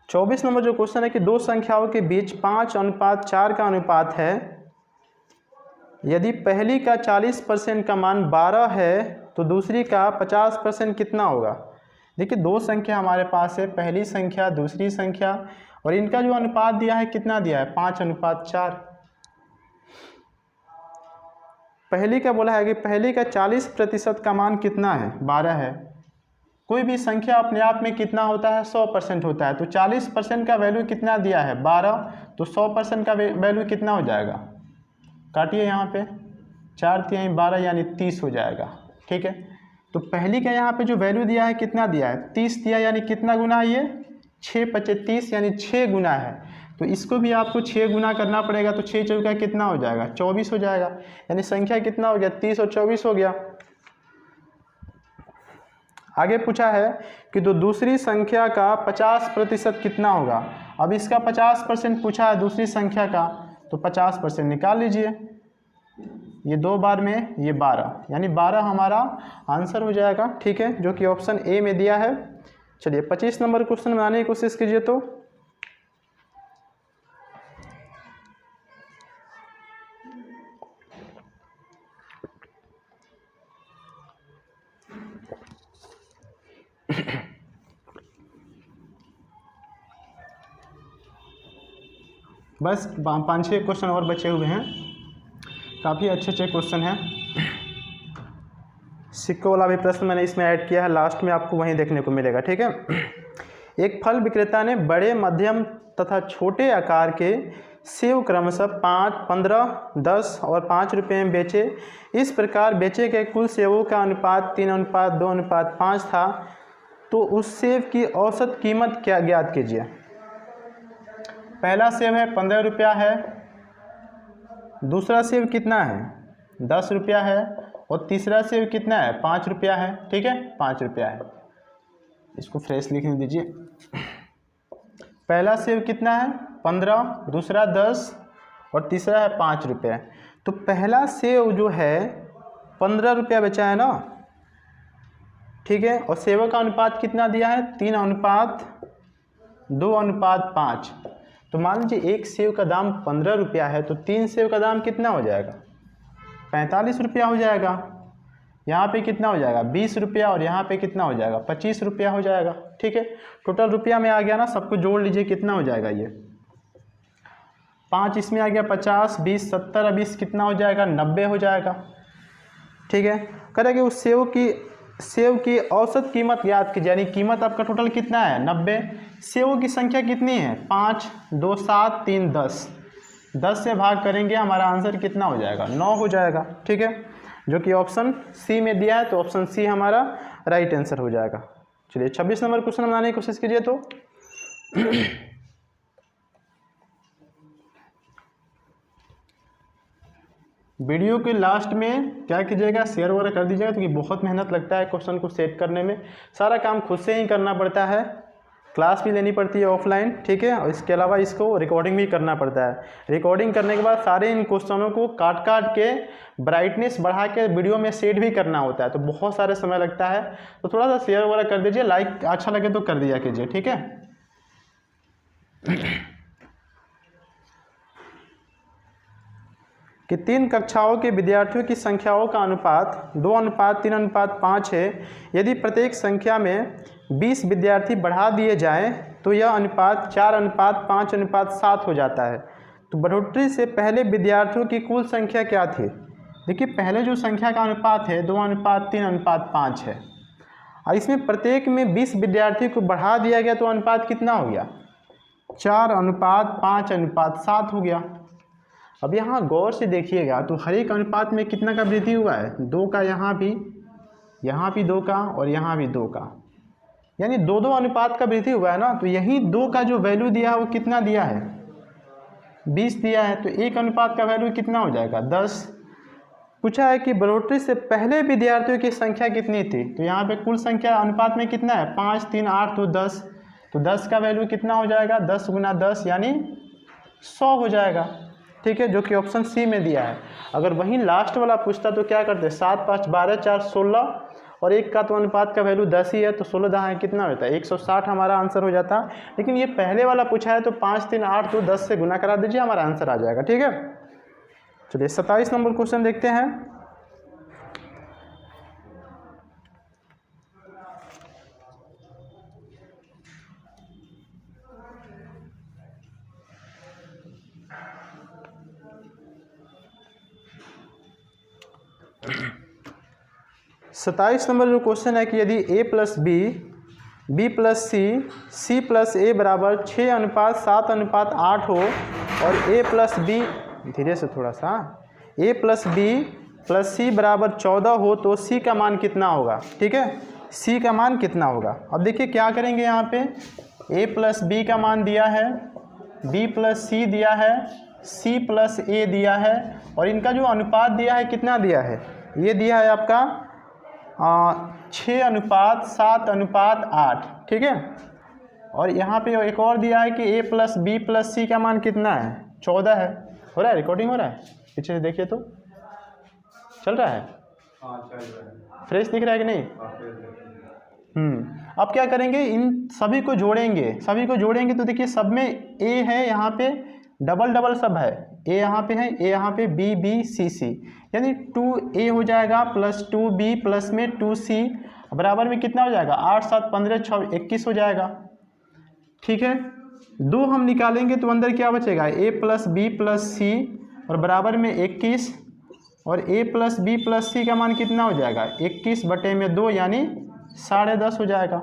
चौबीस नंबर जो क्वेश्चन है कि दो संख्याओं के बीच 5:4 का अनुपात है, यदि पहली का 40% का मान 12 है तो दूसरी का 50% कितना होगा। देखिए दो संख्या हमारे पास है, पहली संख्या दूसरी संख्या, और इनका जो अनुपात दिया है कितना दिया है 5:4। पहली का बोला है कि पहली का 40% का मान कितना है 12 है। कोई भी संख्या अपने आप में कितना होता है 100% होता है, तो 40% का वैल्यू कितना दिया है 12, तो 100% का वैल्यू कितना हो जाएगा, काटिए यहाँ पे 4 3 12 यानी 30 हो जाएगा। ठीक है, तो पहली का यहाँ पे जो वैल्यू दिया है कितना दिया है 30 दिया, यानी कितना गुना है ये 6 5 30 यानी 6 गुना है, तो इसको भी आपको 6 गुना करना पड़ेगा, तो 6 चौका कितना हो जाएगा 24 हो जाएगा, यानी संख्या कितना हो गया 30 और 24 हो गया। आगे पूछा है कि तो दूसरी संख्या का 50% कितना होगा। अब इसका 50% पूछा है दूसरी संख्या का, तो 50% निकाल लीजिए, ये 2 बार में ये 12, यानी 12 हमारा आंसर हो जाएगा। ठीक है, जो कि ऑप्शन ए में दिया है। चलिए 25 नंबर क्वेश्चन बनाने की कोशिश कीजिए। तो बस 5-6 क्वेश्चन और बचे हुए हैं, काफ़ी अच्छे क्वेश्चन हैं। सिक्कों वाला भी प्रश्न मैंने इसमें ऐड किया है, लास्ट में आपको वहीं देखने को मिलेगा। ठीक है, एक फल विक्रेता ने बड़े मध्यम तथा छोटे आकार के सेब क्रमशः 5 15 10 और 5 रुपये में बेचे। इस प्रकार बेचे गए कुल सेबों का अनुपात 3:2:5 था, तो उस सेब की औसत कीमत क्या ज्ञात कीजिए। पहला सेब है 15 रुपया है, दूसरा सेब कितना है 10 रुपया है, और तीसरा सेब कितना है 5 रुपया है। ठीक है, 5 रुपया है, इसको फ्रेश लिखने दीजिए। पहला सेब कितना है 15, दूसरा 10 और तीसरा है 5 रुपया। तो पहला सेब जो है 15 रुपया बेचा है ना। ठीक है, और सेबों का अनुपात कितना दिया है 3:2:5। तो मान लीजिए एक सेब का दाम 15 रुपया है, तो 3 सेब का दाम कितना हो जाएगा 45 रुपया हो जाएगा। यहाँ पे कितना हो जाएगा 20 रुपया, और यहाँ पे कितना हो जाएगा 25 रुपया हो जाएगा। ठीक है, टोटल रुपया में आ गया ना, सबको जोड़ लीजिए कितना हो जाएगा, ये 5 इसमें आ गया 50 20 70 20 कितना हो जाएगा 90 हो जाएगा। ठीक है, करेंगे उस सेब की औसत कीमत याद कीजिए, यानी कीमत आपका टोटल कितना है 90। सेबों की संख्या कितनी है 5 2 7 3 10, 10 से भाग करेंगे हमारा आंसर कितना हो जाएगा 9 हो जाएगा। ठीक है, जो कि ऑप्शन सी में दिया है, तो ऑप्शन सी हमारा राइट आंसर हो जाएगा। चलिए 26 नंबर क्वेश्चन बनाने की कोशिश कीजिए। तो वीडियो के लास्ट में क्या कीजिएगा शेयर वगैरह कर दीजिएगा, क्योंकि बहुत मेहनत लगता है क्वेश्चन को सेट करने में, सारा काम खुद से ही करना पड़ता है, क्लास भी लेनी पड़ती है ऑफलाइन। ठीक है, और इसके अलावा इसको रिकॉर्डिंग भी करना पड़ता है। रिकॉर्डिंग करने के बाद सारे इन क्वेश्चनों को काट के ब्राइटनेस बढ़ा के वीडियो में सेट भी करना होता है, तो बहुत सारे समय लगता है। तो थोड़ा सा शेयर वगैरह कर दीजिए, लाइक अच्छा लगे तो कर दिया कीजिए। ठीक है, कि 3 कक्षाओं के विद्यार्थियों की संख्याओं का अनुपात 2:3:5 है। यदि प्रत्येक संख्या में 20 विद्यार्थी बढ़ा दिए जाएं तो यह अनुपात 4:5:7 हो जाता है। तो बढ़ोतरी से पहले विद्यार्थियों की कुल संख्या क्या थी? देखिए पहले जो संख्या का अनुपात है 2:3:5 है, और इसमें प्रत्येक में 20 विद्यार्थी को बढ़ा दिया गया तो अनुपात कितना हो गया? 4:5:7 हो गया। अब यहाँ गौर से देखिएगा तो हर एक अनुपात में कितना का वृद्धि हुआ है? 2 का, यहाँ भी 2 का और यहाँ भी 2 का, यानी 2 अनुपात का वृद्धि हुआ है ना। तो यही 2 का जो वैल्यू दिया है वो कितना दिया है? 20 दिया है। तो एक अनुपात का वैल्यू कितना हो जाएगा? 10। पूछा है कि बढ़ोतरी से पहले विद्यार्थियों की संख्या कितनी थी? तो यहाँ पे कुल संख्या अनुपात में कितना है? 5, 3, 8 तो 10। तो 10 का वैल्यू कितना हो जाएगा? 10 × 10 यानी 100 हो जाएगा। ठीक है, जो कि ऑप्शन सी में दिया है। अगर वहीं लास्ट वाला पूछता तो क्या करते? 7, 5, 12, 4, 16 और 1 का तो अनुपात का वैल्यू 10 ही है, तो 16 दहाई कितना होता है? 160 हमारा आंसर हो जाता। लेकिन ये पहले वाला पूछा है तो 5, 3, 8 तो 10 से गुना करा दीजिए, हमारा आंसर आ जाएगा। ठीक है, चलिए 27 नंबर क्वेश्चन देखते हैं। सत्ताईस नंबर जो क्वेश्चन है कि यदि a + b, b + c, c + a बराबर 6:7:8 हो और a + b, धीरे से थोड़ा सा, a + b + c बराबर 14 हो तो c का मान कितना होगा? ठीक है, c का मान कितना होगा? अब देखिए क्या करेंगे, यहाँ पे a + b का मान दिया है, b + c दिया है, c + a दिया है, और इनका जो अनुपात दिया है कितना दिया है? ये दिया है आपका 6:7:8। ठीक है, और यहाँ पे एक और दिया है कि a + b + c का मान कितना है? 14 है। हो रहा है, रिकॉर्डिंग हो रहा है? पीछे से देखिए तो चल रहा है? फ्रेश दिख रहा है कि नहीं? अब क्या करेंगे, इन सभी को जोड़ेंगे तो देखिए सब में a है, यहाँ पे डबल सब है, a यहाँ पे है, a यहाँ पे, b b c c, यानी 2a हो जाएगा प्लस 2b प्लस में 2c बराबर में कितना हो जाएगा? 8, 7, 15, 6, 21 हो जाएगा। ठीक है, 2 हम निकालेंगे तो अंदर क्या बचेगा? a + b + c और बराबर में 21, और a + b + c का मान कितना हो जाएगा? 21/2 यानी 10.5 हो जाएगा।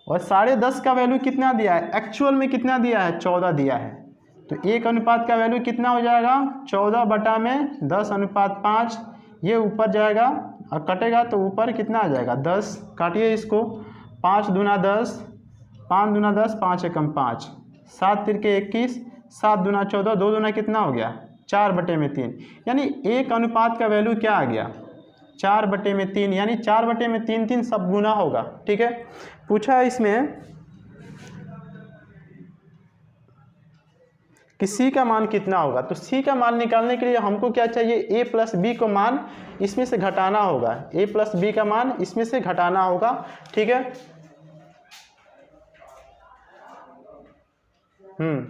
और 10.5 का वैल्यू कितना दिया है? एक्चुअल में कितना दिया है? 14 दिया है। तो एक अनुपात का वैल्यू कितना हो जाएगा? 14/10:5। ये ऊपर जाएगा और कटेगा तो ऊपर कितना आ जाएगा? 10। काटिए इसको, 5 दूना 10, 5 दूना 10, 5 एकम 5, 7 तिरके 21, 7 दूना 14, 2 दूना कितना हो गया? 4/3, यानी एक अनुपात का वैल्यू क्या आ गया? 4/3, यानी 4/3 3 सब गुना होगा। ठीक है, पूछा है इसमें कि c का मान कितना होगा। तो c का मान निकालने के लिए हमको क्या चाहिए? a + b को मान इसमें से घटाना होगा, a + b का मान इसमें से घटाना होगा। ठीक है,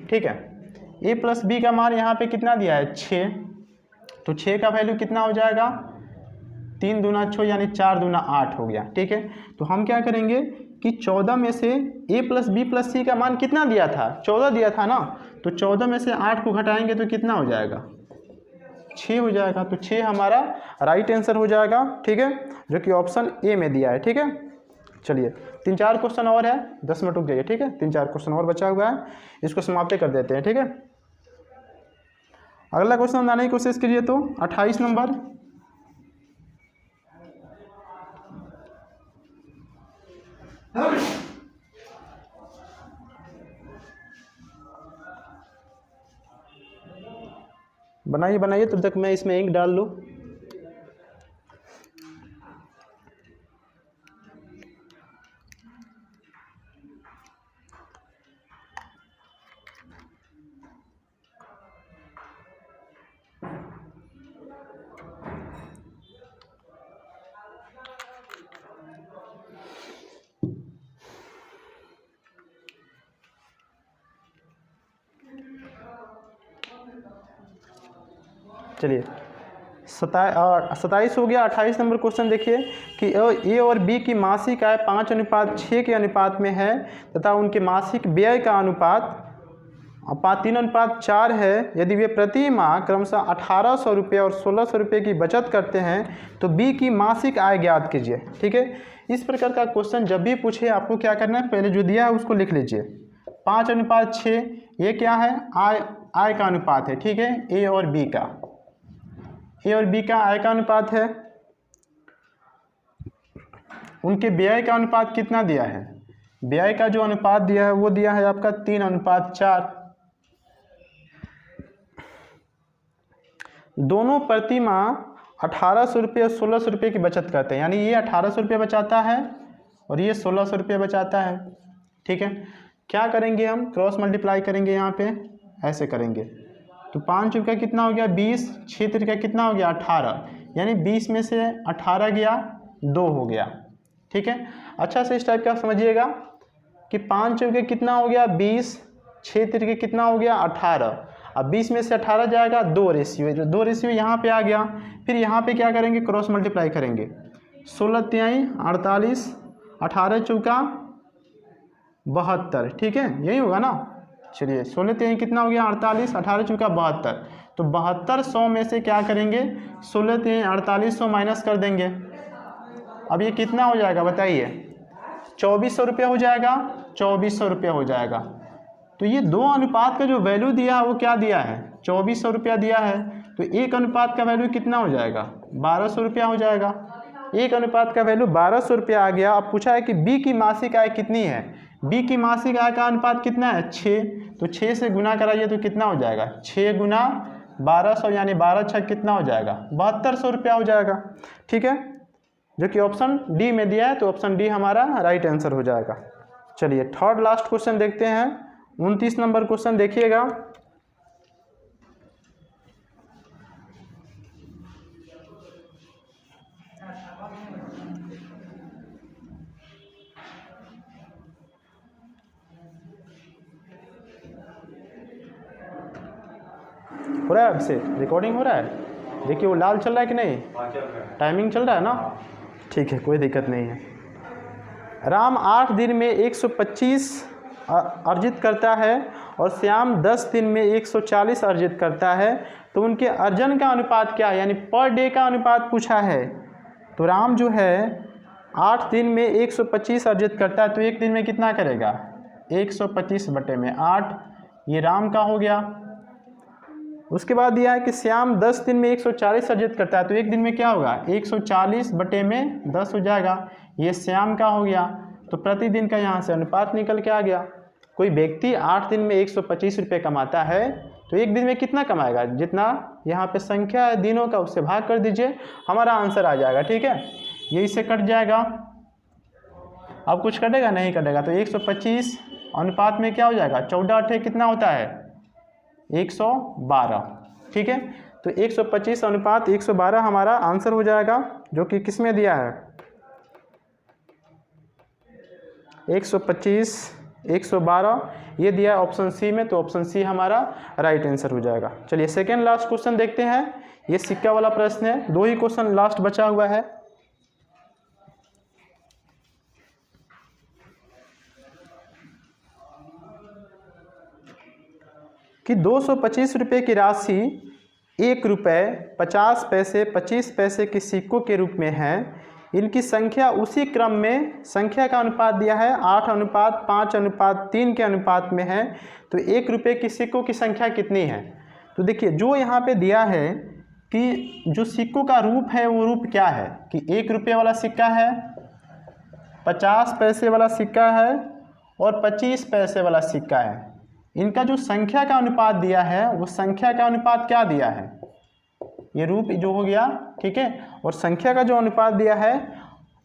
ठीक है, a + b का मान यहाँ पे कितना दिया है? 6। तो 6 का वैल्यू कितना हो जाएगा? 3 दूना 6 यानी 4 दूना 8 हो गया। ठीक है, तो हम क्या करेंगे कि 14 में से a + b + c का मान कितना दिया था? 14 दिया था ना, तो 14 में से 8 को घटाएंगे तो कितना हो जाएगा? 6 हो जाएगा। तो 6 हमारा राइट आंसर हो जाएगा। ठीक है, जो कि ऑप्शन ए में दिया है। ठीक है, चलिए 3-4 क्वेश्चन और है, 10 मिनट रुक जाइए। ठीक है, 3-4 क्वेश्चन और बचा हुआ है, इसको समाप्त कर देते हैं। ठीक है, अगला क्वेश्चन बनाने की कोशिश कीजिए। तो 28 नंबर, बनाइए तब तक मैं इसमें इंक डाल लूँ। चलिए 27 हो गया। 28 नंबर क्वेश्चन देखिए कि ए और बी की मासिक आय 5:6 के अनुपात में है तथा उनके मासिक व्यय का अनुपात 3:4 है। यदि वे प्रति माह क्रमशः 1800 रुपये और 1600 रुपये की बचत करते हैं तो बी की मासिक आय ज्ञात कीजिए। ठीक है, इस प्रकार का क्वेश्चन जब भी पूछे आपको क्या करना है, पहले जो दिया है उसको लिख लीजिए। 5:6 ये क्या है, आय का अनुपात है। ठीक है, ए और बी का आय का अनुपात है। उनके व्यय का अनुपात कितना दिया है, व्यय का जो अनुपात दिया है वो दिया है आपका 3:4। दोनों प्रति माह 1800 रुपये और 1600 रुपये की बचत करते हैं, यानी ये 1800 रुपये बचाता है और ये 1600 रुपये बचाता है। ठीक है, क्या करेंगे हम, क्रॉस मल्टीप्लाई करेंगे, यहाँ पे ऐसे करेंगे तो 5 रुपये कितना हो गया 20, 6 रुपये कितना हो गया 18, यानी 20 में से 18 गया 2 हो गया। ठीक है, अच्छा से इस टाइप का समझिएगा कि 5 रुपये कितना हो गया 20, 6 रुपये कितना हो गया 18। अब 20 में से 18 जाएगा 2 रेशियो यहाँ पे आ गया। फिर यहाँ पे क्या करेंगे, क्रॉस मल्टीप्लाई करेंगे। 16 तिहाई 48, 18 चौका 72। ठीक है, यही होगा ना। चलिए 16 तिहाई कितना हो गया 48, 18 चौका 72, तो 7200 में से क्या करेंगे, 16 तिहाई 4800 माइनस कर देंगे। अब ये कितना हो जाएगा बताइए, 2400 रुपये हो जाएगा, 2400 रुपये हो जाएगा। तो ये दो अनुपात का जो वैल्यू दिया है वो क्या दिया है, 2400 रुपया दिया है। तो एक अनुपात का वैल्यू कितना हो जाएगा, 1200 रुपया हो जाएगा। एक अनुपात का वैल्यू 1200 रुपया आ गया। अब पूछा है कि बी की मासिक आय कितनी है, बी की मासिक आय का अनुपात कितना है 6, तो 6 से गुना कराइए तो कितना हो जाएगा, 6 गुना 1200 यानी 12×6 कितना हो जाएगा 7200 रुपया हो जाएगा। ठीक है, जो कि ऑप्शन डी में दिया है, तो ऑप्शन डी हमारा राइट आंसर हो जाएगा। चलिए थर्ड लास्ट क्वेश्चन देखते हैं। 29 नंबर क्वेश्चन देखिएगा। हो रहा है, अब से रिकॉर्डिंग हो रहा है, देखिए वो लाल चल रहा है कि नहीं, टाइमिंग चल रहा है ना, ठीक है कोई दिक्कत नहीं है। राम 8 दिन में 125 अर्जित करता है और श्याम 10 दिन में 140 अर्जित करता है, तो उनके अर्जन का अनुपात क्या है, यानी पर डे का अनुपात पूछा है। तो राम जो है 8 दिन में 125 अर्जित करता है, तो एक दिन में कितना करेगा 125/8, ये राम का हो गया। उसके बाद दिया है कि श्याम 10 दिन में 140 अर्जित करता है, तो एक दिन में क्या होगा 140/10 हो जाएगा, ये श्याम का हो गया। तो प्रतिदिन का यहाँ से अनुपात निकल के आ गया। कोई व्यक्ति 8 दिन में 125 रुपये कमाता है, तो एक दिन में कितना कमाएगा, जितना यहाँ पे संख्या है दिनों का उससे भाग कर दीजिए, हमारा आंसर आ जाएगा। ठीक है, ये इससे कट जाएगा। अब कुछ कटेगा नहीं कटेगा, तो 125 अनुपात में क्या हो जाएगा 14×8 कितना होता है 112। ठीक है, तो 125 अनुपात 112 हमारा आंसर हो जाएगा, जो कि किस में दिया है 125 112, ये दिया है ऑप्शन सी में, तो ऑप्शन सी हमारा राइट आंसर हो जाएगा। चलिए सेकेंड लास्ट क्वेश्चन देखते हैं। ये सिक्का वाला प्रश्न है, 2 ही क्वेश्चन लास्ट बचा हुआ है। कि 225 रुपये की राशि 1 रुपये 50 पैसे 25 पैसे के सिक्कों के रूप में है, इनकी संख्या उसी क्रम में, संख्या का अनुपात दिया है 8:5:3 के अनुपात में है, तो 1 रुपये की सिक्कों की संख्या कितनी है। तो देखिए जो यहाँ पे दिया है कि जो सिक्कों का रूप है वो रूप क्या है, कि 1 रुपये वाला सिक्का है, 50 पैसे वाला सिक्का है और 25 पैसे वाला सिक्का है। इनका जो संख्या का अनुपात दिया है वो संख्या का अनुपात क्या दिया है, ये रूप जो हो गया। ठीक है, और संख्या का जो अनुपात दिया है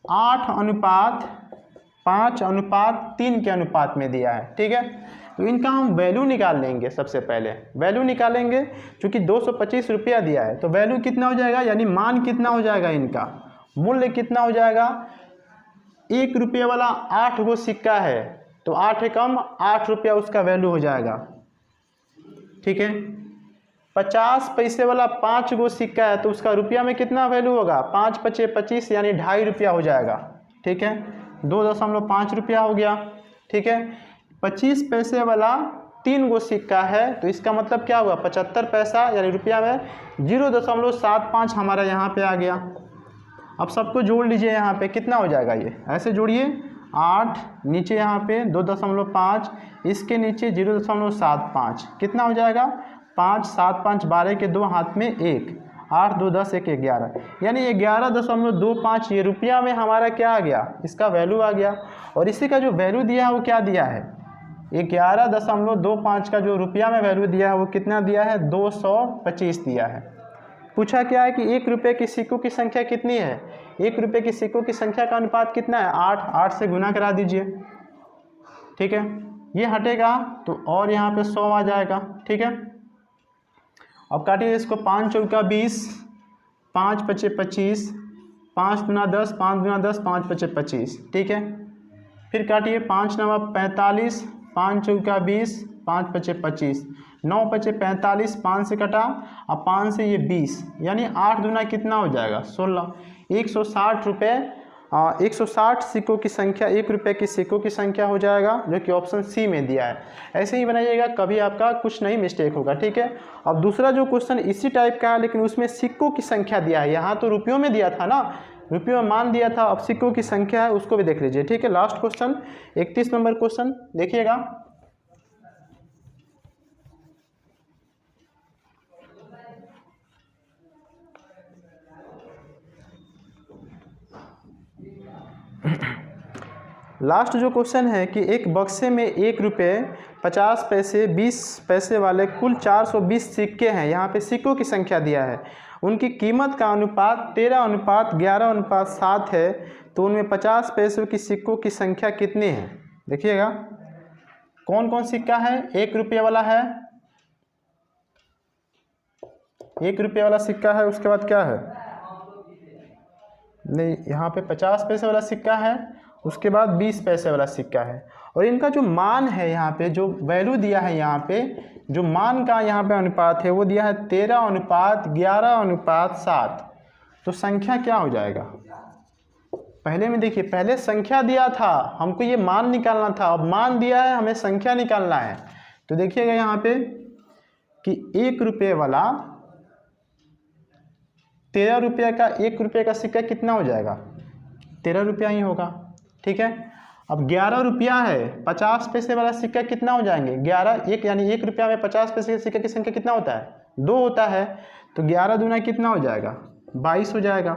8:5:3 के अनुपात में दिया है। ठीक है, तो इनका हम वैल्यू निकाल लेंगे। सबसे पहले वैल्यू निकालेंगे, क्योंकि 225 रुपया दिया है, तो वैल्यू कितना हो जाएगा, यानी मान कितना हो जाएगा, इनका मूल्य कितना हो जाएगा। 1 रुपये वाला 8 गो सिक्का है, तो 8 कम 8 रुपया उसका वैल्यू हो जाएगा। ठीक है, 50 पैसे वाला 5 गो सिक्का है तो उसका रुपया में कितना वैल्यू होगा, 5 पचे 25 यानी 2.5 रुपया हो जाएगा। ठीक है, 2.5 रुपया हो गया। ठीक है, 25 पैसे वाला 3 गो सिक्का है तो इसका मतलब क्या हुआ, 75 पैसा यानी रुपया में 0.75 हमारा यहाँ पे आ गया। अब सबको जोड़ लीजिए, यहाँ पे कितना हो जाएगा, ये ऐसे जोड़िए, 8 नीचे यहाँ पे 2.5, इसके नीचे 0.75 कितना हो जाएगा, 5 7 5 12 के 2 हाथ में 1, 8 2 10 1 11 यानी 11.25 ये रुपया में हमारा क्या आ गया, इसका वैल्यू आ गया। और इसी का जो वैल्यू दिया है वो क्या दिया है, 11.25 का जो रुपया में वैल्यू दिया है वो कितना दिया है, 225 दिया है। पूछा क्या है कि 1 रुपये की सिक्कों की संख्या कितनी है, 1 रुपये की सिक्कों की संख्या का अनुपात कितना है, 8 से गुना करा दीजिए। ठीक है, ये हटेगा तो और यहाँ पे 100 आ जाएगा। ठीक है, अब काटिए इसको, 5 चौका 20, 5 पचे 25, 5 दूना 10, 5 दूना 10, 5 पचे 25। ठीक है, फिर काटिए, 5 नवा 45, 5 चौका 20, 5 पचे 25, 9 पचे 45, 5 से कटा, अब 5 से ये 20 यानी 8 दूना कितना हो जाएगा, 16। 160 रुपये 160 सिक्कों की संख्या 1 रुपये की सिक्कों की संख्या हो जाएगा, जो कि ऑप्शन सी में दिया है। ऐसे ही बनाइएगा, कभी आपका कुछ नहीं मिस्टेक होगा। ठीक है, अब दूसरा जो क्वेश्चन इसी टाइप का है लेकिन उसमें सिक्कों की संख्या दिया है, यहाँ तो रुपयों में दिया था ना, रुपयों में मान दिया था, अब सिक्कों की संख्या है उसको भी देख लीजिए। ठीक है, लास्ट क्वेश्चन 31 नंबर क्वेश्चन देखिएगा। लास्ट जो क्वेश्चन है कि एक बक्से में 1 रुपये 50 पैसे 20 पैसे वाले कुल 420 सिक्के हैं। यहाँ पे सिक्कों की संख्या दिया है, उनकी कीमत का अनुपात 13:11:7 है, तो उनमें 50 पैसों की सिक्कों की संख्या कितनी है। देखिएगा कौन कौन सिक्का है, 1 रुपये वाला है, 1 रुपये वाला सिक्का है, उसके बाद क्या है, नहीं यहाँ पे 50 पैसे वाला सिक्का है, उसके बाद 20 पैसे वाला सिक्का है। और इनका जो मान है यहाँ पे, जो वैल्यू दिया है यहाँ पे, जो मान का यहाँ पे अनुपात है वो दिया है 13:11:7। तो संख्या क्या हो जाएगा, पहले में देखिए, पहले संख्या दिया था, हमको ये मान निकालना था, अब मान दिया है, हमें संख्या निकालना है। तो देखिएगा यहाँ पे कि 1 रुपये वाला 13 रुपये का 1 रुपये का सिक्का कितना हो जाएगा, 13 रुपया ही होगा। ठीक है, अब 11 रुपया है, 50 पैसे वाला सिक्का कितना हो जाएंगे, 11 1 यानी 1 रुपया में 50 पैसे के सिक्के की संख्या कितना होता है, 2 होता है, तो 11 दूना कितना हो जाएगा, 22 हो जाएगा।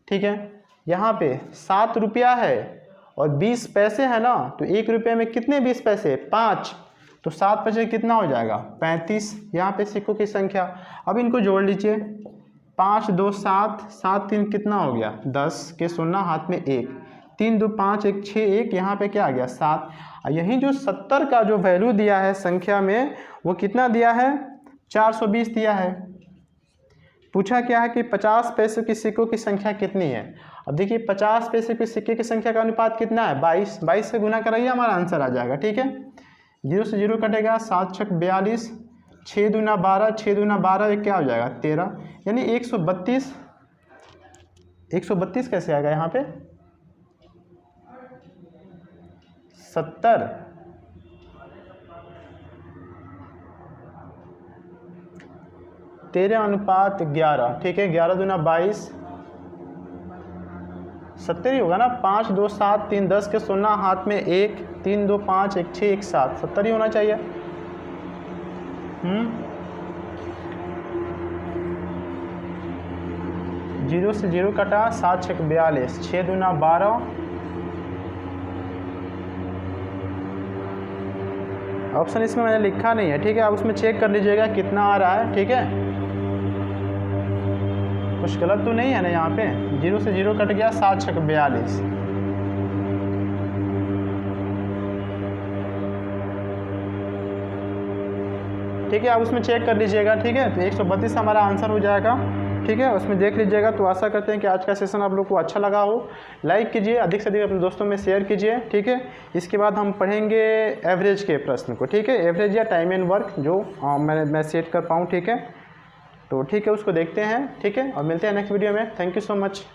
ठीक है, यहाँ पे 7 रुपया है और 20 पैसे है ना, तो 1 रुपये में कितने 20 पैसे, 5, तो 7 पैसे कितना हो जाएगा, 35। यहाँ पे सिक्कों की संख्या, अब इनको जोड़ लीजिए, 5 2 7, 7 3 कितना हो गया, 10 के 0 हाथ में 1, 3 2 5 1 6 1, यहाँ पे क्या आ गया, 7। यही जो 70 का जो वैल्यू दिया है संख्या में वो कितना दिया है, 420 दिया है। पूछा क्या है कि 50 पैसे की सिक्कों की संख्या कितनी है। अब देखिए 50 पैसे के सिक्के की संख्या का अनुपात कितना है, 22, 22 से गुना कराइए, हमारा आंसर आ जाएगा। ठीक है, 0 से 0 कटेगा, 7 छक 42, 6 दूना 12, 6 दूना 12 एक क्या हो जाएगा, 13, यानी 132। 132 कैसे आएगा यहाँ पे, 70, 13:11। ठीक है, 11 दूना 22, 70 ही होगा ना, 5 2 7 3 10 के 0 हाथ में 1, 3 2 5 1 6 1 7, 70 ही होना चाहिए। 0 से 0 कटा, 7 छक 42, 6 दूना 12, ऑप्शन इसमें मैंने लिखा नहीं है। ठीक है, आप उसमें चेक कर लीजिएगा कितना आ रहा है। ठीक है, कुछ गलत तो नहीं है ना, यहाँ पे 0 से 0 कट गया, 7 छक 42। ठीक है, आप उसमें चेक कर लीजिएगा। ठीक है, तो 132 हमारा आंसर हो जाएगा। ठीक है, उसमें देख लीजिएगा। तो आशा करते हैं कि आज का सेशन आप लोग को अच्छा लगा हो। लाइक कीजिए, अधिक से अधिक अपने दोस्तों में शेयर कीजिए, ठीक है। इसके बाद हम पढ़ेंगे एवरेज के प्रश्न को, ठीक है, एवरेज या टाइम एंड वर्क जो मैं सेट कर पाऊँ, ठीक है। तो ठीक है, उसको देखते हैं, ठीक है, और मिलते हैं नेक्स्ट वीडियो में। Thank you so much.